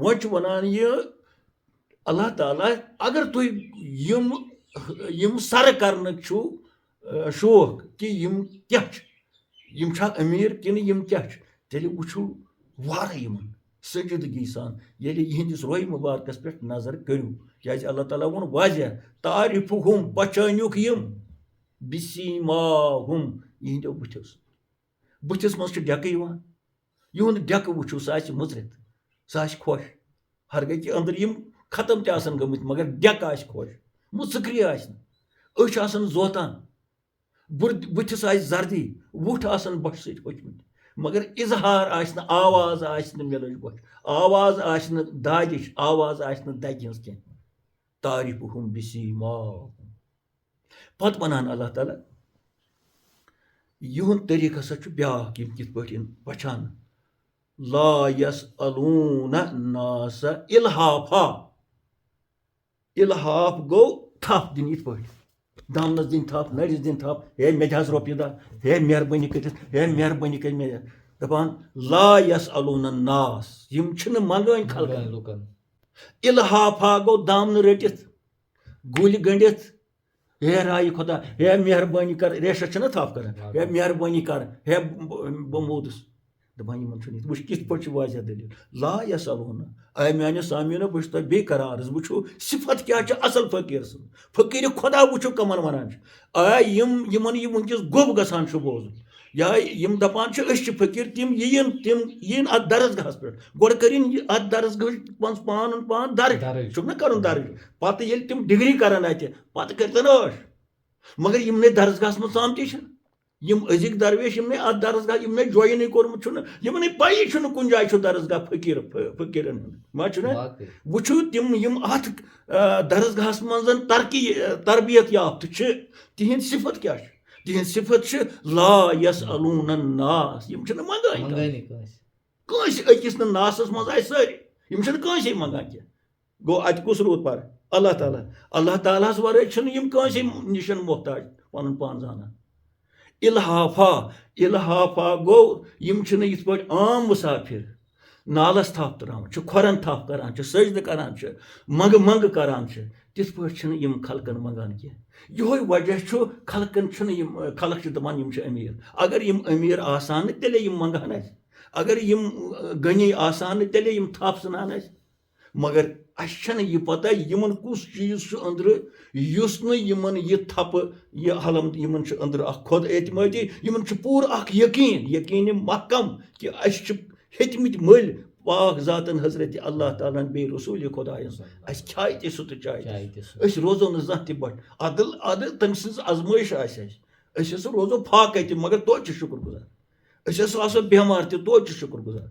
Speaker 1: वच वनान ये अल्लाह ताला अगर तुम यम sir करन छु शौक कि यम क्या यम छा अमीर किन यम क्या तेल वुचु वार यमन सजदगी सान येले यहंदिस रोय मुबारकस पे नजर करू क्या अल्लाह ताला वन वाजिया तारिफुहुम बचानुक यम बिसीमाहुम यहंदो बुथस मस डक यवान युन डक वुचु साच मुजरत साच खुश हर गई कि अंदर यम खत्म ते आसन गमित मगर डक आस खुश मुस्क्री आस Öç asın zotan. Bıçıs ay zardi. Vut asın baş sıyt hoşmut. Magar izhar aşını avaz aşını meloj boş. Avaz aşını dagiş. Avaz aşını dagins ki. Tarifuhum bisima. Pat banan Allah Teala. Yuhun tarikası şu biyak gibi git böyle başan. La yas'aluna nasa ilhafa. İlhaf go tap din it böyle. Damlaz din tap, neriz din tap. He mecaz ropyada. He merbani kıtız. He merbani kılmaya. Dapan la yas'aluna nas. Yimçını mangoyn kalkan.
Speaker 2: Lukan.
Speaker 1: İlhafa go damlı retit. Guli gandit. He rayi koda. He merbani kar. Reşaçını tap karan. He merbani kar. He bomudus. Dapan yimçını. Bu kit poçu vazya deliyor. La yasaluna. Ay meane samiyona başta bir kararız. Bu şu sıfat ki açı asıl fakirsin. Fakiri koda bu çok kaman varanç. Ay yımını yımınkız gob gasan şu bozu. Ya yım dapançı ışçı fakir tim yiyin ad darız gaspır. Gorkarin ad darız gaspır pan dar. Çok ne karın dar. Patı yel tim degree karan ayte. Patı kertan hoş. Magar yımne darız gasmı samtişin. Yım ezik darveş yımne ad darızgah yımne joyini kormuş şunu. Yımne payı şunu kuncay şu darızgah fakirin. Maçına. Bu şu yım artık darızgah manzan tarbiyet yaptı. Dihin sıfat kâş. Dihin sıfat şu la yas'alunan nas. Yım şunu mangay.
Speaker 2: Mangay kaç.
Speaker 1: Kaç akisinin nasız mazay sari. Yım şunu kaç mangay ki. Go at kusrut par. Allah Teala. Allah Teala var şunu yım kaç nişan muhtaç. Onun panzana. İlhafa go yimçını yitboy am musafir. Nalas taptıran, şu Kur'an taptıran, şu secde karan, şu mangı karan, şu dispoçunu yim kalkan mangan ki. Yoy vajah şu kalkan şunu yim kalakçı daman yim şu emir. Agar yim emir asanlık dele yim manganas. Agar yim gani asanlık dele yim tapsınanas. Magar aşağına yıpata yımın kus çiğ şu andırı yusnu yımın yı tapı yı halam yımın şu andırı ak kod etmedi yımın şu pur ak yakini mahkam ki aşçı hetmit mül bak zaten Hazreti Allah Teala'nın bir Resulü kodayın. Aş kayıt sutu kayıt. Aş rozonu zahti bak. Adı tanısız azmış aşaş. Aşası rozo pak etti magar toç şükür guzar. Aşası asa bemartı toç şükür guzar.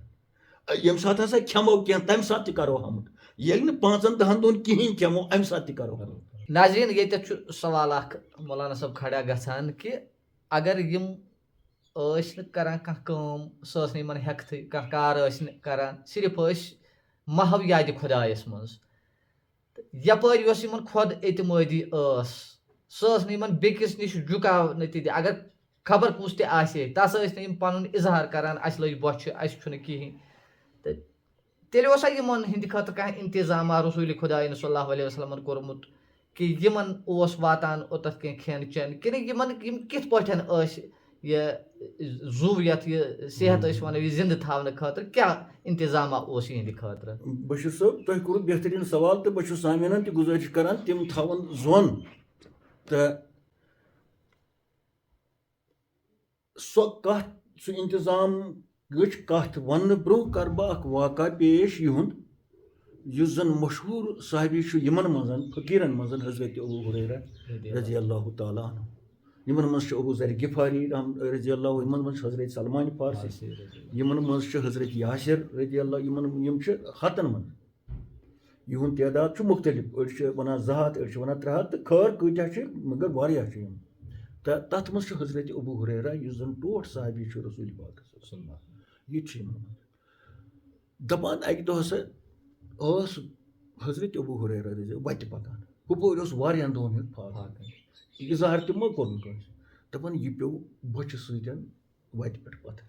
Speaker 1: Yem saat asa kemo kyan tam saati karo hamut. Yelini पांचन दहन दोन किहिन chemo अमि साथ करो
Speaker 2: नाज़रीन ये सवाल मौलाना साहब खड़ा गसान कि अगर यम करान कह कम सस यमन हेकथै कह कार करान सिर्फ महव याद खुदायस मज यपर यमन खुद एतमादी सस यमन बेकिस निश झुकाव ती अगर खबर कुछ ते आसे तस पन इजहार करान अस लज बच अस कहें तेल यमन हिंद खत कह इंतजाम रसूल खुदायन सल्लल्लाहु अलैहि वसल्लम कोरमुत कि यमन वातान ओतथ कह खेन चेन कि यमन कित पठन ये जू यत ये सेहत वन जिंद थावन खतर क्या इंतजाम हिंद खतर
Speaker 1: बशु सब तुम कोर बेहतरीन सवाल तो बशु सामिनन त गुजारिश करान तिम थावन जोन तो सो कत सो इंतजाम गच कत वन ब्रो कर बह वाक़ा पेश युन युस जन मशहूर साहिबी यमन मजन फकीरन मजन हजरत अबू हुरैरा रजी अल्लाह तआला अन्हु यमन मज अबू ज़र गिफारी रजी अल्लाह यमन मज हजरत सलमान फारसी यमन मज हजरत यासिर रजी अल्लाह यमन यम हतन मन युन तादाद मुख्तलिफ अड़ वन 2 हाथ अड़ वन 3 हाथ तो खर कत्या मगर वारिया तथ मज हजरत अबू हुरैरा युस जन टोट साहिबी रसूल पाक ये दपान अक दह हजरत अबू हुरैरा वत पकान हुपोर वारियान दोहन फाक इजहार तमो कोर दपान यह पे बच सतन वत पे पत्थर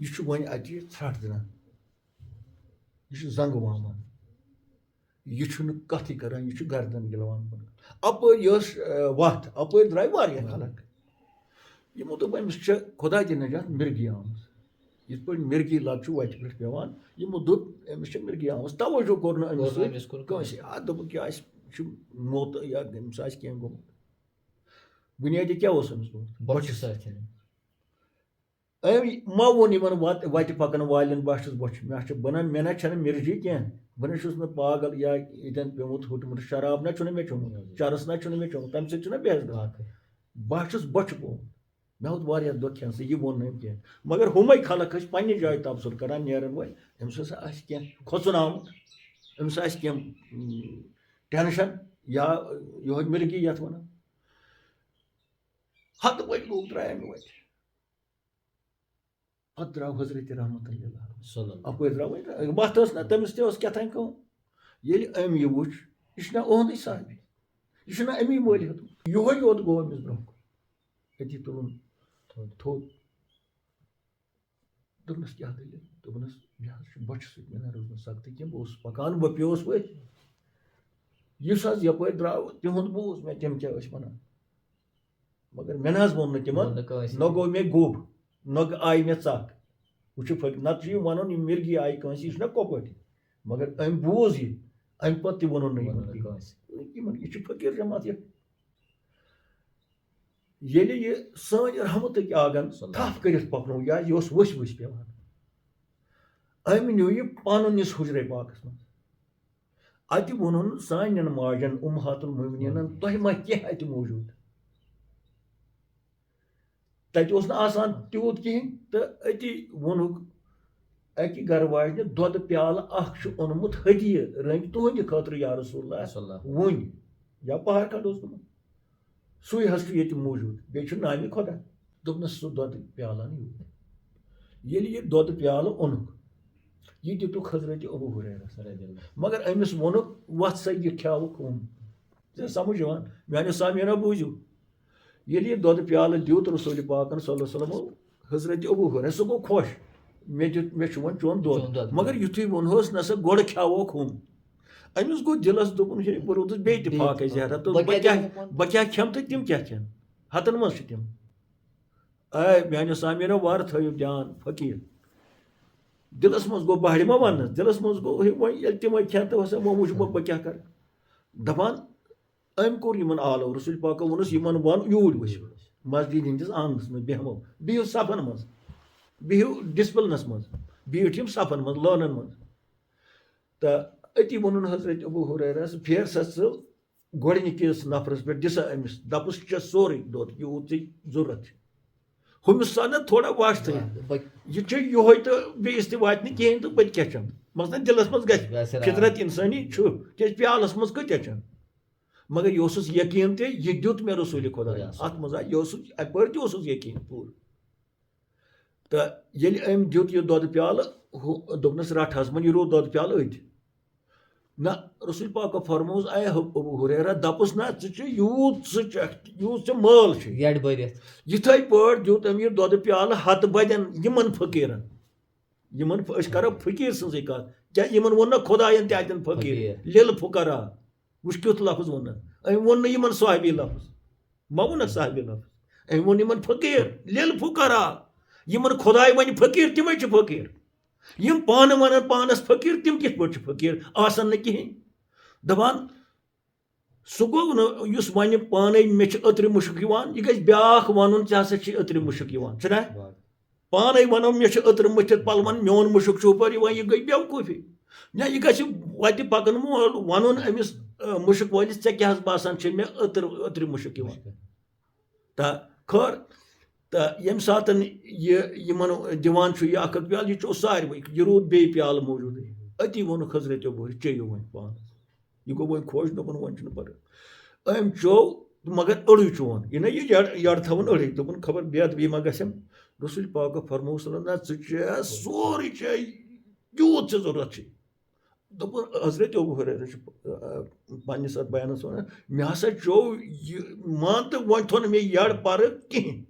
Speaker 1: यह वन अत त्रट दिना यह जंग वामान यह कथ करान यह गर्दन गिलवान अप वत अप द्राय वारिया खलक यमो दोप अमिस खुदा दी नजात मिर्गी आमज यथ पे मिर्गी लग वत पे पेवान यमो दोप अमिस मिर्गी आमज तवज्जो कोर अमिस दोप क्या मोत या अमिस कह गोमुत बुनियादी क्या अमिस गोमुत Ma won yimन वत पकन वालें बह बच मे ना छन मिर्जी कह बह ना पागल या यन पेमुत हुटमुत शराब ना मे चोमुत चरस ना मे चोमुत तम सह बेहतर बह बच पोमुत मे वोत वारिया दुख सह यह वोन नम कह मगर हुमे खलक पन्ने जाय तबसुर करान नेरन वल अम्स कह खोचुन आमुत अम्स कह टेंशन या यह मिर्गी यथ वन हत वत लोग द्राय मे वत पत द्राव हजरत रहमत अप द्राव वत ना तमिस तथान कम ये अम यह वुच यह ओहद साहबी यह अमी मोल योत योत गो अमिस ब्रोह अति तुलन थोद दोपनस क्या दलील दोपनस यह बच मे ना रोज सख्त कह बह पकान बह पेस वत इस यप द्राव तिहुंद बूज मे तम क्या वन मगर मे ना वोन तिमन न गो मे गोब न आई मे चक वह नत वन मिर्गी आई कंस यह कोपट मगर अम बूज यह अम पे वन यह फकीर जमात ये सन रहमत आगन थप कर पकनो या यह वस वस पेवान अम न्यू यह पनिस हुजरे पाकस मज अत वोन सान माजन उम्महातुल मोमिनीन तुह मा कह अत मौजूद तत आसान तूत कहें तो अति वोनुक अकि गर वाजन दुध प्याल ओनमुत हदिय रंग तुहंद खतर या रसूलुल्लाह वन या पहाड़ खंड सुई हस ये मौजूद बे नामि खुदा दोपनस सह दुध प्याला ये दुध प्याल ओनुक यह दितुक हजरत अबू हुरैरा मगर अमिस वोनुक वत सा यह ख्यावुक समझ मानो सामीना बूझू ये दुध प्याल दित रसूल पाकन सल्लल्लाहु अलैहि वसल्लम हजरत अबू हुरैरा सह गो खुश मे वो चोन दुध मगर युथु वोनस ना गोड़ ख्यावोक हम अमिस गो दिलस दोपन बह रोदस बे फाक जहरा तो बह क्या खम तो तम क्या खेन हतन मज तम मानो सामीना वार थो ध्यान फकीर दिलस मज गो बहड़ मा वन दिलस मज गो ये तम खेन तो वो वुच बह क्या कर दपान अम कोर यमन आलो रसूल पाक वोनस यमन वन यूर वस मस्जिद हंदिस आंगनस मज बेहमो बिहु सफन मज बिहु डिसिप्लिनस मज बीठ यम सफन मज लानन मज तो अति वोन हजरत अबू हुरैरस फेर सा गोडनिकिस नफरस पे दिसा अमिस दपस चे सोरे दुध यूत जरूरत हुमिस सा ना थोड़ा वाश थ यह यो तो बेस वात कहें तो बत क्या चन मसलन दिलस मज फितरत इंसानी क्या प्यालस मज कत्या चन मगर यह यकीन ते यह दुत मे रसूल खुदा अत मज अप यकीन पूर तो ये अम दुत यह दुध प्याल दोपनस रट हज मन यह रो दुध प्याल अत ना रसूल पाक फरमोस आय अबू हुरैरा दपस ना यूत यूत माल यथे पे दुत अम यह दुध प्याल हत बदन यमन फकीरन यमन करो फकीर सज कत क्या यमन वो ना खुदायन तन फकीर लिल फुकरा वुच क्युत लफ्ज वो अम वो यमन साहबी लफ्ज मा वो साहबी लफ्ज अम वो यमन फकीर लिल फुकरा यमन खुदाय वन फकीर तमें फकीर यम पान वन पानस फकीर तम कित पे फकीर आसन न कहें दपान सह गो वन पान मे अतर मुश्क यह गि ब्याख वन हसा अतर मुश्क छना पान वनो मे अतर मथित पलवन मोन मुश्क ऊपर यह गई बेवकूफी ना यह गत पकन वन अमिस मुश्क वलिस ऐ क्या बासान मे अतर मुश्क तो खैर तो यम सात यमन दिवान यह अख प्याल यह सारे यह रूद बे प्याल मौजूद अति वोन हजरत अबू चेयो वन पान यह गो वन खोश दोपन वन पर अम चो मगर अड़ी चोन यह ना यह यड़ थवन अड़ी दोपन खबर बेदबी मा गम रसूल पाक फरमो ना सोरे चे यूत जरूरत दोपन हजरत अबू हुरैरा पन्निस बयानस वन मे हसा चो मान तो वन थो मे यड़ पर कहें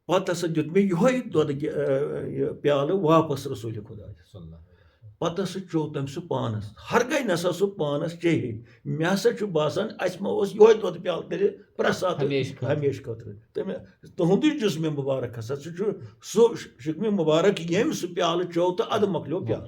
Speaker 1: पत हसा दुत मे यह दुध प्याल वापस रसूल खुदा पत हसा चो तम सह पानस हर गई नसा सह पानस चेहे मे हसा बासान अस मा यह दुध प्याल कर प्रसाद हमेश खतर तुंद जिस्म मुबारक हसा सह शिकम मुबारक यम सह प्याल चो तो अद मकलो प्याल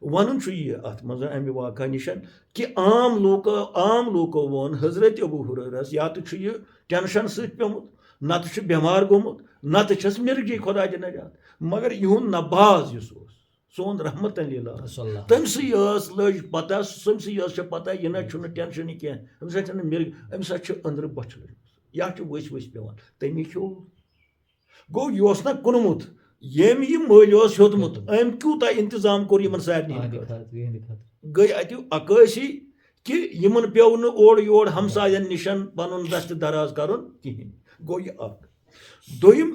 Speaker 1: वन यह अत मज अमि वाक़ा निशन कि आम लोको वोन हजरत अबू हुरैरा या तो यह टेंशन सत पेमुत नत छ बेमार गोमुत नत छस मिर्गी खुदा दि नजात मगर इहुन नबाज युस ओस सोन रहमत लिल्लाह तमसी लज पता तमसी पता यह ना टेंशन कह अम्स मिर्ग अम्स अंदर बच लज या वस वस पेवान तमी खो गो यह ना कुनमुत यम यह मल हेतमुत अम कूता इंतजाम कोर सारे गई अत अकाशी कि यमन पेव न ओर योर हमसायन निशन पन दस्त दराज कर कहें गो यह दोम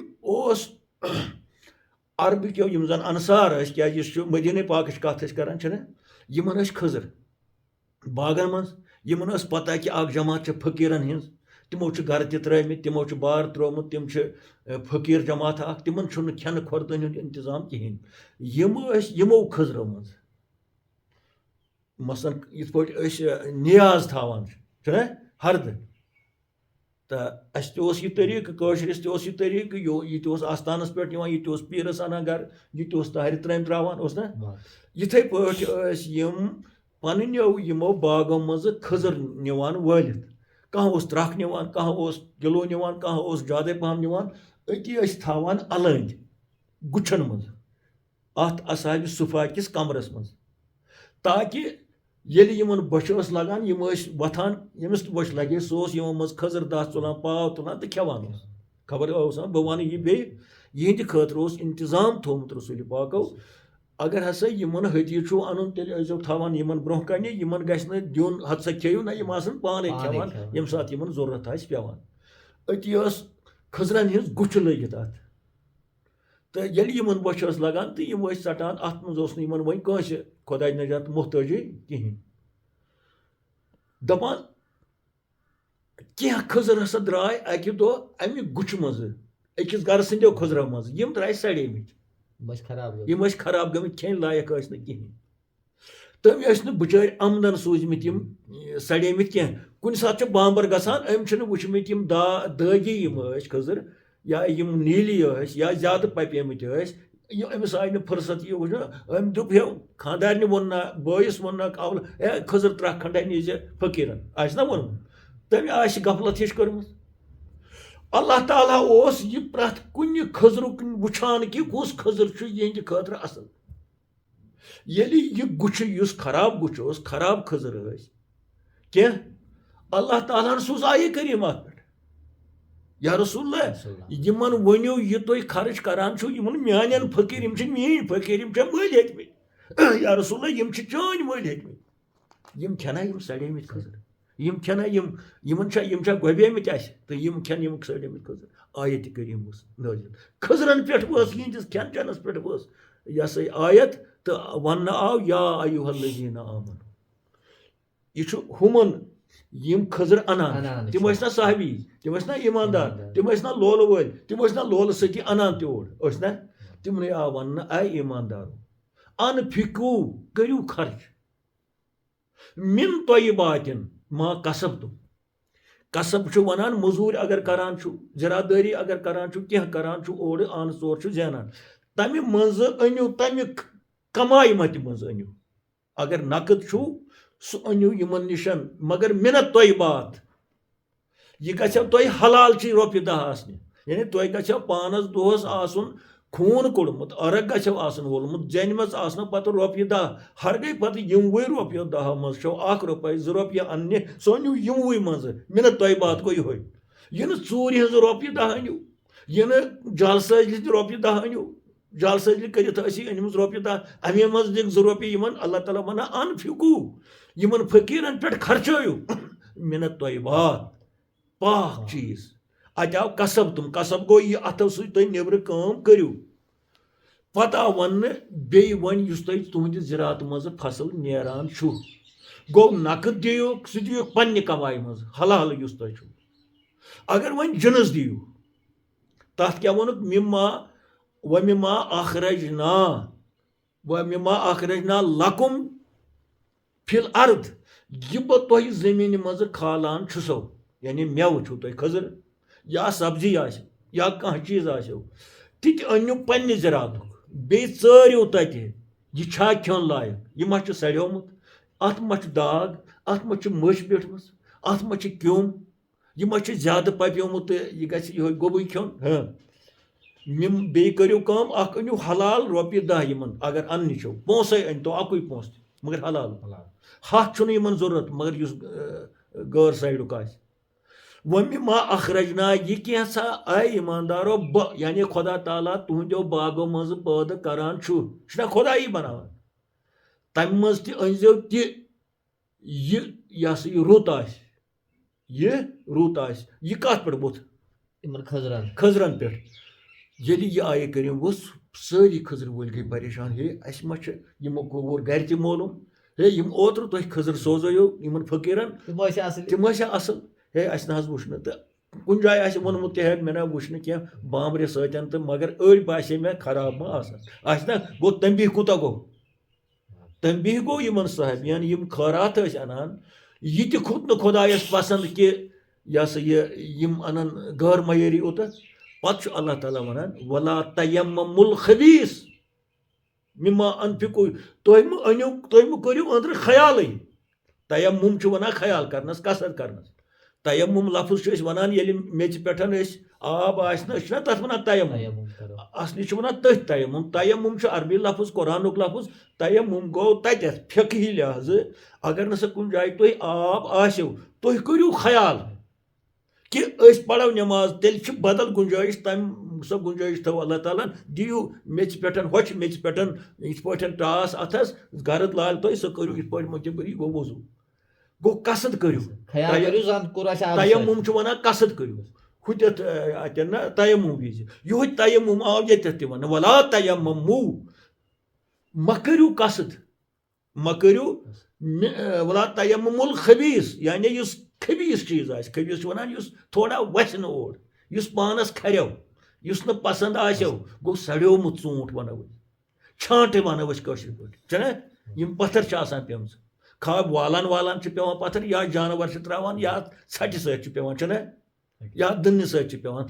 Speaker 1: अरब क्यों यम जन अंसार क्या मदीने पाक कत कर यमन खजर बागन मज यमन पता कि अख जमात फकीरन हिंज तिमो गर त्रमित तिमो बार त्रोमुत तिम फकीर जमात अख तिमन खेन खुर्दन इंतजाम कहें यमो खजरो मज मसन इत नियाज थावान हरद तो अस यह तरीक़ कशरस यह तरीक़ यह आस्थानस पे यह पीरस अनान गर यह तार त्रम त्रावान ना इथे पम पनो बागों मज खजर निवान वालित कह त्रख निवान कह किलो निवान कह ज्यादा पहम निवान अति थावान अलंद गुछन मज अत असहाब सुफा किस कमरस मज ताकि येलि यमन बश लगान यम वथान यमिस बश लगे सह मज खजर दह तुलान पाव तुलान तो खेवान खबर बह वन यह बे यहंद खतर इंतजाम थोमुत रसूल पाको अगर हसा यमन हदी छो अन तेल थावान यमन ब्रोह कन यमन गि दिन हद सा खेव ना यम पाने खेवान यम सात यमन जरूरत आस पेवान अति खजरन हिंज गुछ लगित अत तो ये यमन बश लगान तो यम सटान अत मज वन कंस खुदा नजात मोहताजी कहें दपान क्या खजर हसा द्राय अकि दो अमि गुछ मज अकिस गर सो खजरो मज यम द्राय सड़ेमित यम खराब गमित खेन लायक कहें तम बिचार आमदन सूजमित यम सड़ेमित कह कुन सात बांबर गसान अम वुचमित यम दागी यम खजर या यम नीली या ज्यादा पपेमित अमिस आय फुर्सत यह वो अम दुप खानदार वो ना बस वो ना अवल ए खजर त्रह खंड नीज फकीरन ना वो तम गफलत हिश कर्म अल्लाह ताला यह प्रथ कुन खजरुक वुछान कि कुस खजर यहंद खतर असल ये यह गुछ खराब गुछ खराब खजर कह अल्लाह ताला सोज आये करीम अत पे या रसूल यमन वनो यह तुम खर्च करान मान फकीर मीन फकीर मल हेतमित या रसूल यम चान मल हेतमित यम खेना यम सड़ेमित खजर यम खेना यम गोबेमित तो यम खेन यम सड़ेमित खजर आयत करीम नाजिल खजरन पे यहंदिस खेन चेनस पे यह सा आयत तो वन आव या अय्युहल्लज़ीना आमनू यह हुमन यम खजर अनान तम ना साहबी तम ना ईमानदार तम ना लोल वल तम ना लोल सती अनान तोड़ ना तमन आ वन आय ईमानदारो अनफिकू करू खर्च मिन तय्यबातिन मा कसब तुम कसब वनान मजूर अगर करान जरादारी अगर करान कह करान ओर आन चोर जानान तमि मज अनु तमि कमाई मत मज अनु अगर नकद सह अनु यमन निशन मगर मिनत तय्यबात यह गो तुम हलाल ची रोपि दह आसने यानी तुम गो पानस दोहस आसन खून कोड़मुत अरग गो आसन वोलमुत जन मज आसन पत रोपि दह हर गई पत यमवे रोपि दह मज छो 1 रुपये 2 रुपये अन्य सो अनु यमवे मज मिनत तय्यबात गो यह यह चूर हज रोपि दह अनु यह जालसाजी रोपि दह अनु जालसाजी कर अनिमस रोपि दह अमे मज दिख 2 रुपये यमन अल्लाह ताला वना अनफिकू यमन फकीरन पे खर्चो मिनत तय्यबात पाक चीज अत आव कसब तुम कसब गो यह अथो सह नबर काम करू पत आव वन बे वन तुहद ज़रात मज फसल नेरान गो नकद दियो सह दियो पन्ने कमाई मज हलाल अगर वन जिनस दियो तथ क्या वोनुक मिम्मा अखरजना लकुम फिल अर्द यह बह तुह जमीन मज खालान छुसो यानी मेव छो तुम खजर या सब्जी या कह चीज आसो ति अनु पन्ने ज़रात बे चो तत यह खेन लायक यह मा सड़ोमुत अत मा दाग अत मा मश बैठम अत मा क्योम یہِ ما چھُ زیادٕ پَپیومُت تہٕ یہِ گژھِ یِہوے گوٚبُے کھیوٚن بیٚیہِ کٔرِو کٲم اکھ أنِو حلال رۄپیہِ دہ یِمن اگر اَننہِ چھو پونٛسَے أنۍتو اَکُے پونٛسہٕ مگر حلال ہَتھ چھُنہٕ یِمن ضوٚرتھ مگر یُس غٲر سایڈُک آسہِ وۄنۍ ما اخرجنا یہِ کینٛژھا اے ایٖماندارو بہٕ یعنی خۄدا تعالیٰ تُہنٛدیو باغو منٛزٕ پٲدٕ کران چھُنا خۄدایی بناوان تَمہِ منٛز تہِ أنۍزیو تہِ یہِ ہسا یہِ رُت آسہِ یہِ کَتھ پٮ۪ٹھ ووٚتھ کھٔزرَن پٮ۪ٹھ ییٚلہِ یہِ آیہِ کٔرِم ووٚژھ سٲری کھٔزرٕ وٲلۍ گٔے پریشان ہے اَسہِ ما چھِ یِمو کوٚر گرِ تہِ معلوٗم ہے یِم اوترٕ تُہۍ کھٔزٕر سوزٲیو یِمن فقیٖرن تِم ٲسیا اَصٕل ہے اَسہِ نہ حظ وٕچھ نہٕ تہٕ کُنہِ جایہِ آسہِ ووٚنمُت تہِ ہے مےٚ نہ وٕچھ نہٕ کینٛہہ بامبرِ سۭتۍ تہٕ مگر أڑۍ باسے مےٚ خراب ما آسان آسہِ نہ گوٚو تمبی کوٗتاہ گوٚو تمبی گوٚو یِمن صاحب یعنی یِم خٲرات ٲسۍ اَنان یہِ تہِ کھوٚت نہٕ خۄدایَس پسنٛد کہِ یہِ ہسا یِم اَنن غٲر معیٲری اوٚتَتھ پتہٕ چھُ اللہ تعالیٰ وَنان وَلا تَیَمَّمُل الخبیٖث مِما انفِقوٗ تُہۍ مہٕ کٔرِو أنٛدرٕ خیالٕے تَیَمُم چھُ وَنان خیال کرنس کثرت کرنس تَیَمُم لفظ چھِ أسۍ وَنان ییٚلہِ میٚژِ پٮ۪ٹھ أسۍ آب آسہِ نہٕ أسۍ چھِنا تَتھ وَنان تَیَمُم اَصلی چھِ وَنان تٔتھۍ تَیَمُم چھُ عربی لفظ قرآنُک لفظ تَیَمُم گوٚو تَتٮ۪تھ فِقہی لحاظہٕ اگر نہٕ سا کُنہِ جایہِ تۄہہِ آب آسیو تُہۍ کٔرِو خیال کہِ أسۍ پَرو نٮ۪ماز تیٚلہِ چھِ بدل گُنجٲیِش سۄ گُنجٲیِش تھٲو اللہ تعالیٰ ہن دِیِو میٚژِ پٮ۪ٹھ ہۄچھِ میٚژِ پٮ۪ٹھ یِتھ پٲٹھۍ ٹاس اَتھس گرد لالہِ تۄہہِ سۄ کٔرِو یِتھ پٲٹھۍ مُتبٔری گوٚو وضوٗ گوٚو قصد کٔرِو تَیَمُم چھُ وَنان قصد کٔرِو ہُتٮ۪تھ اَتٮ۪ن نہ تَیَمُم وِزِ یِہوے تَیَمُم آو ییٚتٮ۪تھ تہِ وَننہٕ وَلا تَیَمَموٗ مہ کٔرِو قصد مہ کٔرِو وَلا تَیَمَمُل الخبیٖث یعنی یُس خبیٖث چیٖز آسہِ خبیٖث چھُ وَنان یُس تھوڑا وَسہِ نہٕ اور یُس پانَس کھریو یُس نہٕ پسنٛد آسیو گوٚو سڑیومُت ژوٗنٛٹھ وَنو أسۍ چھانٹہٕ وَنو أسۍ کٲشِر پٲٹھۍ چھُنہ یِم پَتھر چھِ آسان پیٚمژٕ خاص والان چھِ پیٚوان پَتھر یا جانور چھِ تراوان یا ژھٹہِ سۭتۍ چھِ پیٚوان چھُنہ یا دٕنہِ سۭتۍ چھِ پیٚوان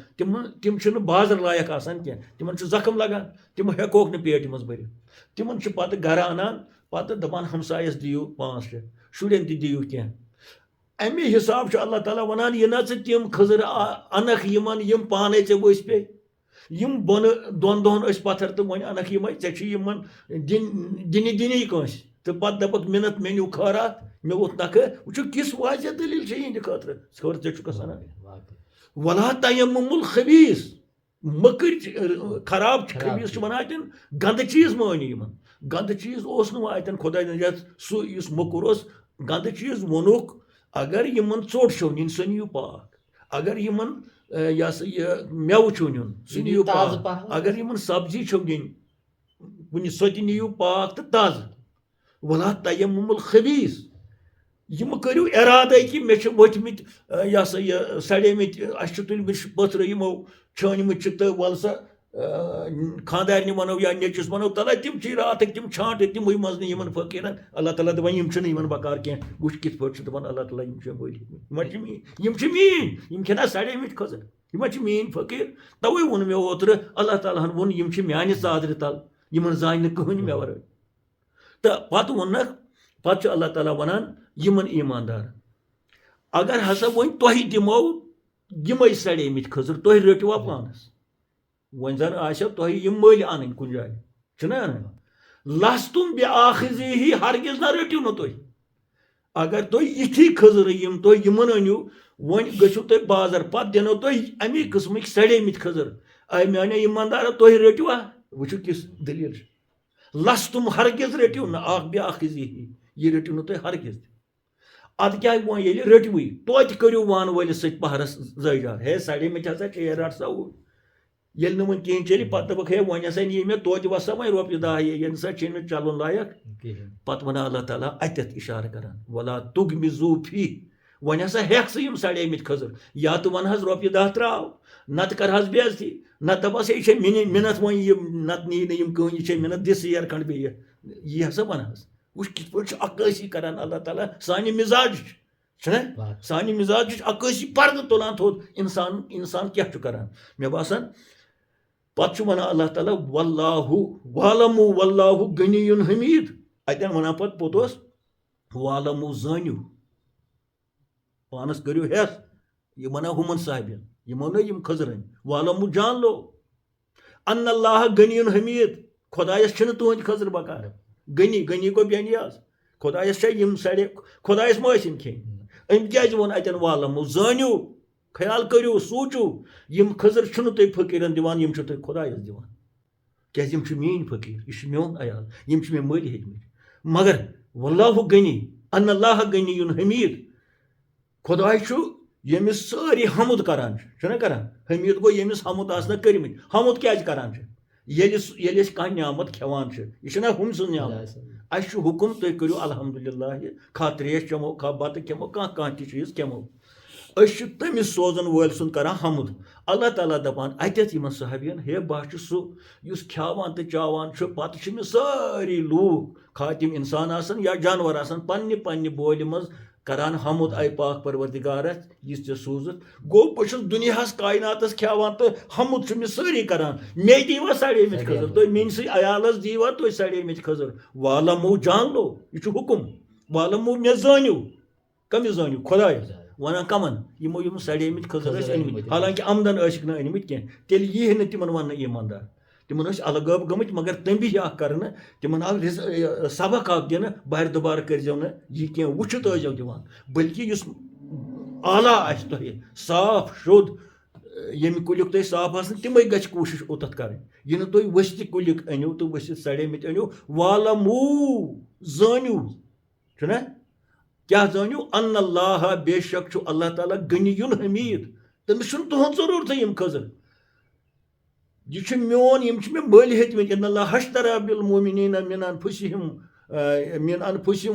Speaker 1: تِم چھِنہٕ بازر لایق آسان کینٛہہ تِمن چھُ زخم لگان تِم ہٮ۪کوکھ نہٕ پیٹہِ منٛز بٔرِتھ تِمن چھِ پَتہٕ گرٕ اَنان پَتہٕ دَپان ہمسایَس دِیِو 5 رۄپیہِ شُرٮ۪ن تہِ دِیِو کینٛہہ اَمہِ حِساب چھُ اللہ تعالیٰ وَنان یہِ نہ ژٕ تِم کھٔزٕر اَنکھ یِمن یِم پانے ژےٚ ؤسۍ پیٚیہِ یِم بۄنہٕ 2 دۄہن ٲسۍ پَتھر تہٕ وۄنۍ اَنکھ یِمے ژےٚ چھِ یِمن دِنی کٲنٛسہِ تہٕ پَتہٕ دَپکھ مِنت مےٚ نیوٗ خٲرات مےٚ ووٚتھ نکھٕ وٕچھو کِژھ واضح دٔلیٖل چھِ یِہِنٛدِ خٲطرٕ خٲر ژےٚ چھُکھ اَنان وَلا تَیَمَمُل الخبیٖث مہ کٔرۍ خراب خبیٖث چھِ وَنان اَتٮ۪ن گنٛدٕ چیٖز مہٕ أنِو یِمن گنٛدٕ چیٖز اوس نہٕ وۄنۍ اَتٮ۪ن خۄداے یَتھ سُہ یُس موٚکُر اوس گنٛدٕ چیٖز ووٚنُکھ اگر یِمن ژوٚٹ چھو نِنۍ سۄ نِیِو پاک اگر یِمن یہِ ہسا یہِ مٮ۪وٕ چھُو نیُن سُہ نِیِو پاک اگر یِمن سبزی چھو نِنۍ کُنہِ سۄ تہِ نِیِو پاک تہٕ تازٕ وَلا تَیَمَمُل الخبیٖث یہِ مہٕ کٔرِو اِرادَے کہِ مےٚ چھِ ؤتھمٕتۍ یہِ ہسا یہِ سڑیمٕتۍ اَسہِ چھِ تُلمٕتۍ پٔتھرٕ یِمو چھٲنِمٕتۍ چھِ تہٕ وَلہٕ سا خاندارنہِ وَنو یا نیٚچوِس وَنو تَلہ تِم چھِ راتٕکۍ تِم چھانٹہٕ تِمٕے منٛز یِمن فقیٖرن اللہ تعالیٰ دَپان یِم چھِنہٕ یِمن بکار کینٛہہ وٕچھ کِتھ پٲٹھۍ چھِ دَپان اللہ تعالیٰ یِم چھِ یِم چھِ میٲنۍ یِم چھِنہ سڑیمٕتۍ کھٔزٕر یِم چھِ میٲنۍ فقیٖر تَوے ووٚن مےٚ اوترٕ اللہ تعالیٰ ہن ووٚن یِم چھِ میانہِ ژادرِ تل یِمن زانہِ نہٕ کٕہٕنۍ مےٚ وَرٲے تہٕ پَتہٕ ووٚننکھ پَتہٕ چھُ اللہ تعالیٰ وَنان یِمن ایٖماندارن اگر ہسا وۄنۍ تۄہہِ دِمو یِمے سڑیمٕتۍ کھٔزٕر تُہۍ رٔٹوا پانس وۄنۍ زن آسیو تۄہہِ یِم مٔلۍ اَنٕنۍ کُنہِ جایہِ چھِنہ اَنٕنۍ لستُم بِآخِذیہِ ہرگِز نہ رٔٹِو نہٕ تُہۍ اگر تُہۍ یِتھی کھٔزٕرٕ یِم تُہۍ یِمن أنِو وۄنۍ گٔژھِو تُہۍ بازر پتہٕ دِنو تۄہہِ اَمے قٕسمٕکۍ سڑیمٕتۍ کھٔزٕر اے میانیو ایٖماندارو تُہۍ رٔٹوا وٕچھِو کِژھ دٔلیٖل چھِ لستُم ہرگِز رٔٹِو نہٕ اکھ بِآخِذیہِ یہِ رٔٹِو نہٕ تُہۍ ہرگِز تہِ اَدٕ کیاہ وۄنۍ ییٚلہِ رٔٹوٕے توتہِ کٔرِو وانہٕ وٲلِس سۭتۍ پہرس زٲیجار ہے سڑیمٕتۍ ہسا چھِ رٹ سا ہُہ ییٚلہِ نہٕ وۄنۍ کِہینۍ چلہِ پتہٕ دَپکھ ہے وۄنۍ ہسا نی مےٚ توتہِ وَسا وۄنۍ رۄپیہِ 10 یہِ نسا چھِنہٕ مےٚ چلُن لایق پتہٕ وَنان اللہ تعالیٰ اَتٮ۪تھ اِشارٕ کران وَلا تُغمِزوٗ فی وۄنۍ ہسا ہٮ۪کھ ژٕ یِم سڑیمٕتۍ کھٔزٕر یا تہٕ وَن حظ رۄپیہِ 10 تراو نتہٕ کرہس بے عزتی نتہٕ دَپس ہے یہِ چھےٚ مِنت وۄنۍ یِم نتہٕ نی نہٕ یِم کٕہٕنۍ یہِ چھےٚ مِنت دِ سیر کھنٛڈ بیٚیہِ یہِ ہسا وَنہس وٕچھ کِتھ پٲٹھۍ چھُ عکٲسی کران اللہ تعالیٰ سانہِ مِزاجٕچ چھُنہ سانہِ مِزاجٕچ عکٲسی پردٕ تُلان تھوٚد اِنسان کیاہ چھُ کران مےٚ باسان پتہٕ چھُ وَنان اللہ تعالیٰ والموٗ واللہُ غنیٌّ حمیٖد اَتٮ۪ن وَنان پتہٕ پوٚتُس والموٗ زٲنِو پانس کٔرِو ہٮ۪س ये वना हुमन साहिबन यमो न यम खजरन वालम जान लो अन्न अल्लाह गनियुन हमीद खुदायस छन तुहंद खजर बकार गनी गनी को बेनियाज खुदायस छ यम सड़े खुदायस मसिन खे अम क्या वोन अतन वालम जानियो ख्याल करियो सोचो यम खजर छन तुम फकीरन दिवान यम छ तुम खुदायस दिवान क्या यम छ मेन फकीर यह मोन अयाल यम छ मे मल हेतमत मगर वल्लाहु गनी अन्न अल्लाह गनियुन हमीद खुदाय छ यमिस सारी हमद करान छना करान हमीद गो यमिस हमद आसना करमित हमद क्या करान ये कह नियामत खेवान यह हम सुन नियामत अस हुकुम तुम करो अल्हम्दुलिल्लाह खा त्रेश चमो खा बत खेमो कह चीज खेमो अस तमिस सोजन वोल सुन करान हमद अल्लाह ताला दपान अतत यमन साहबियन हे बह सह खेवान तो चावान पत सारी लूक खा तिम इंसान आसन या जानवर आसन पन्ने पन्ने बोल मज करान हमद आय पाक परवरदिगारस यह चे सूजत गो बस दुनियास कायनातस खेवान तो हमद मे सारी करान मे दीवा सड़े मित खजर तुम मेस अयालस दीवा तुम सड़े मित खजर वालमो जान लो यह हुकुम वालमो मे जानियो कमिस जानियो खुदाय वन कमन यमो यम सड़े मित खजर अनमित हालांकि आमदन न अनमित कह तेल यह न तिमन वन ईमानदार तिमन अलगब गमित मगर तंबी कर तिमन आव सबक दिन बार दुबार करो न यह कह वुचित दिवान बल्कि आला तुह साफ शुद्ध यम कुलिक तुम साफ आसन तमें गि कोशिश ओतत कर यह तुम वस्त कुलिक अनियो तो वस्त सड़े मित अनियो वालमू जानियो छना क्या जानियो अन्न अल्लाह बेशक अल्लाह ताला गनियुन हमीद तमिस तुहद जरूरत यम खजर यह मोन यम मे मल हेतमत इन अल्लाह हश्तरा बिल मोमिनीन मिन अनफुसिहिम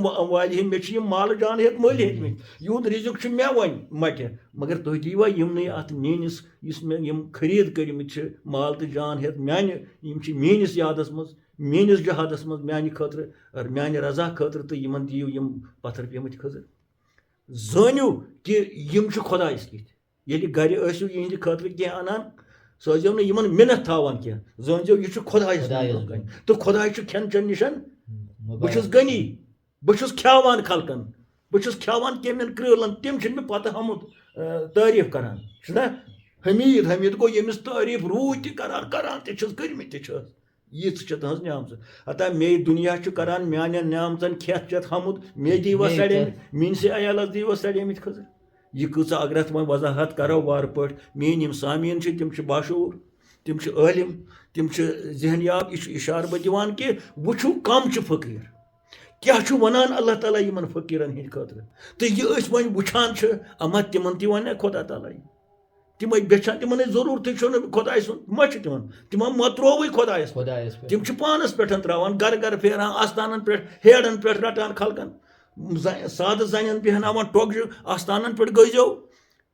Speaker 1: व अमवालिहिम मे माल जान हेत मल हेतमत यूत रिजुक मे वन मट मगर तुह दीवा यमन अत मेनिस मे यम खरीद करमित माल तो जान हेत माने मेनिस यादस मज मेनिस जहादस मज माने खतर और माने रजा खतर तो यमन दियो यम पत्थर पेमत खजर जानियो कि यम खुदायस कित ये गर यहद खतर कह अनान सोजो न यमन मिनत थावान कह जानो यह खुदायस तो खुदाय खेन चन निशन बहुत गनी बहुत खेवान खलकन बहुत खेवान कमेन क्रिलन तम मे पत हमद तारीफ करान हमीद हमीद गो यमिस तारीफ रूद तरान करान तमित यीच तुज नियामत अतः मे दुनिया करान मान नियामतन खेत चेत हमद मे दीवा सड़े मीनस अयालस दीवा सड़े मित खजर यह कूचा अगर अत वजाहत करो वार पे मेन यम सामीन तम बाशूर तम आलिम तम जहनियाब यह इशार बह दिवान कि वुचु कम फकीर क्या वनान अल्लाह ताला यमन फकीरन हिंद खतर तो यह वन वुचान अमा तिमन वन खुदा ताला तिम बेचान तिमन जरूरत खुदाय सुन मच तिम त्रोव खुदायस तिम पानस पे त्रावान गर गर फेरान आस्थानन पे हेड़न पे रटान खलकन साद जन बेहनावान टोगज आस्थानन पे गजो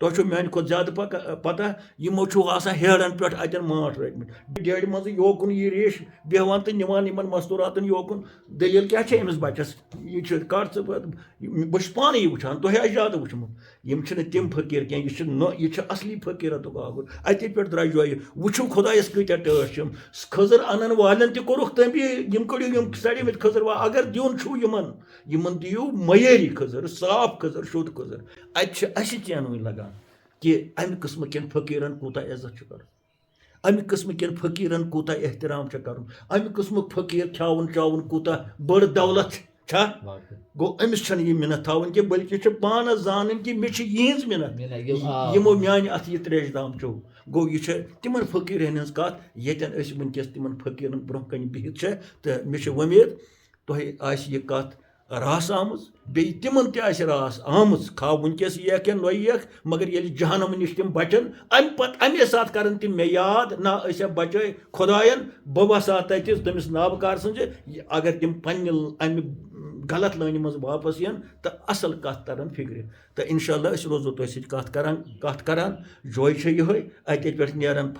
Speaker 1: तुम मान खुद ज्यादा पता यमो हेड़न पे अतन माठ रटमित डेड़ मज योकुन यह रेश बेहवान तो निवान इन मस्तूरातन योकुन दलील क्या अमिस बचस यह कट बस पान यह वुचान तुह ज्यादा वुचमुत यम तम फकीर कह यह असली फकीरत आगुर अत पे द्रजो वुचु खुदायस कत्या टम खजर अनन वालन तोरुख तंबी यम कड़ो यम सड़े मित खजर वा अगर दिन यमन यमन दियो मयरी खजर साफ खजर शुद्ध खजर अत चैन लगान कि अमि किस्म कन फकीरन कूता इज्जत कर अमि किस्म कन फकीरन कूता एहतराम कर अमि किस्म फकीर खावन चावन कूता बड़ दौलत गो अमिस यह मिनत थावन कि बल्कि पान जान कि मे यहज मिनत यमो मान अत यह त्रेश दाम चो गो यह तिमन फकीर हज कत यन वनकस तिमन फकीरन ब्रोह कन बिहित तो मे उम्मीद तुह यह कत रास आम बे तिमन तास आम खा वनकस एक नोक मगर ये जहनम नश तम बचन अमे सात कर तम मे याद ना बचे खुदायन बह वसा तमिस नाबकार सज अगर तम पन्ने अमि गलत लाइन मज वापस यन तो असल कत तरन फिक्र तो इंशाअल्लाह रोजो तुम कत करान जोय ये अत पे नान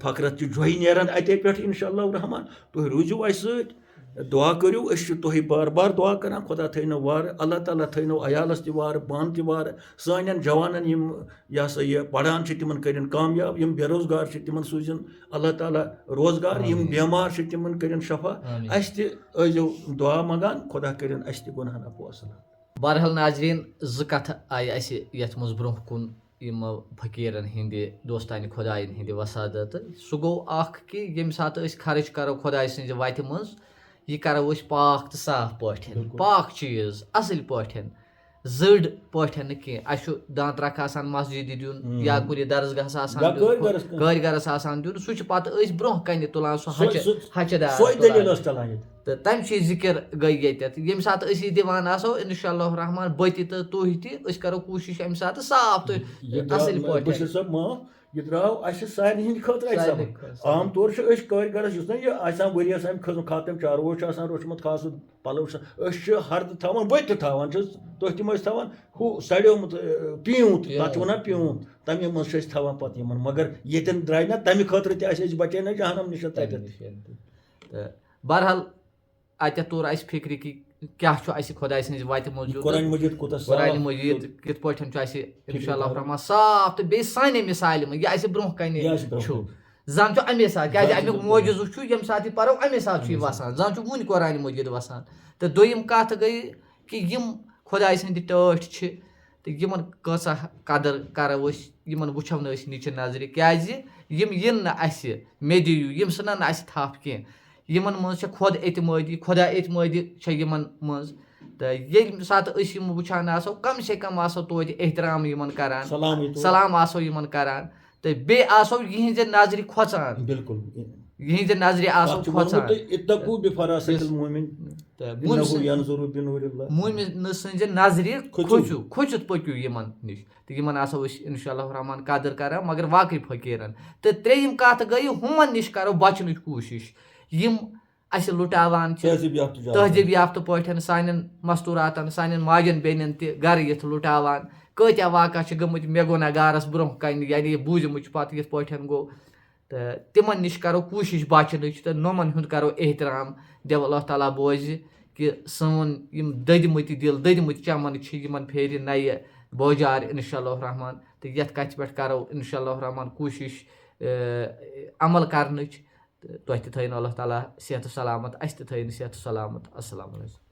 Speaker 1: फकरत जोय नान अत पे इंशाअल्लाह रहमान तुम रूजो अस दुआ करो तुह बार बार दुआ करान खुदा थो वार अल्लाह ताला थो अयालस वार पान वार सान जवानन यह सा यह पढ़ान तिमन कर कामयाब यम बेरोजगार तिमन सूजन अल्लाह ताला रोजगार यम बेमार तिमन कर शफा अस तजो दुआ मंगान खुदा कर गुनाहन अफू असल।
Speaker 2: बहरहाल नाजरीन ज कथ आय अस यथ मज ब्रोह कुन यम फकीरन हिंदि दोस्तान खुदाइन हिंदि वसादत सह गो अख कि यम सात अस खर्च करो खुदाय सज वत मज यह करो अस पाक तो साफ पठन पाक चीज असल पठन जड़ पठन कह अस दांत आसान मस्जिद दिन या कुछ दरसगाह आसान गर गरस आसान दिन सह पत ब्रोह कन तुलान सह हचदार तो तम जिक्र गई ये सात दिवान आसो इंशाअल्लाह रहमान बत तो तुह तस करो कोशिश अमे सात साफ तो असल
Speaker 1: पे यह द्राव अस सारे हिंद खतर आम तौर कर गरस ना वरियस खजम खातम चारवो रोचमुत खास पलव हर्द थवान बत थवान तुह तम हू सड़ोमुत पीऊत तक वन पीऊत तमें मज थवान पे मगर ये द्राय ना तमें खतर बचे ना जहनम निश
Speaker 2: बहरहाल अत तोर अस फिक्र कि क्या खुदा सज वत मौजूद कुरान मजीद कित पे इंशाअल्लाह रहमान साफ तो बे साने मिसाल यह ब्रोह कन जन अमे साथ क्या अमुक मोजू ये सात पो अमे साथ वसान जन वन कुरान मजीद वसान तो दोम कत गई कि खुदा सद टठ तो इन कसा कदर करो वुचो नीचे नजर क्या इन मे दियू सन थप कह यमन मज खुद एतमादी खुदा एतमादी मज तो ये सात वुचान आसो कम से कम आसो तोत एहतराम करान सलाम आसो करान तो बे आसो यहिंज नजर खोचान
Speaker 1: बिल्कुल
Speaker 2: यहिंज नजर आसो खोचान मोमिन सज नजर खोचुत पक्यू यमन निश तो यमन आसो इंशाअल्लाह रहमान कदर करान मगर वाकई फकीरन तो त्रेयम कत गई हुमन निश करो बचन कोशिश यम अस लुटावान तहजीब याफ्त पे सान मस्तूरातन सान माजन बेन गर ये लुटावान कत्या वाक़ा गमत मे गो ना गारस ब्रोह कन यानी बूझमुच पे ये पे गो तो तिमन निश करो कोशिश बचन तो नमन हुंद करो एहतराम देव अल्लाह ताला बोझ कि सोन ददमत दिल ददमत चमन फेर नये बोजार इंशाअल्लाह रहमान तो ये कथ पे करो इंशाअल्लाह रहमान कोशिश अमल कर तुह तन अल्लाह ताला सेहत सलामत अस तन सेहत सलामत अस्सलाम वालेकुम।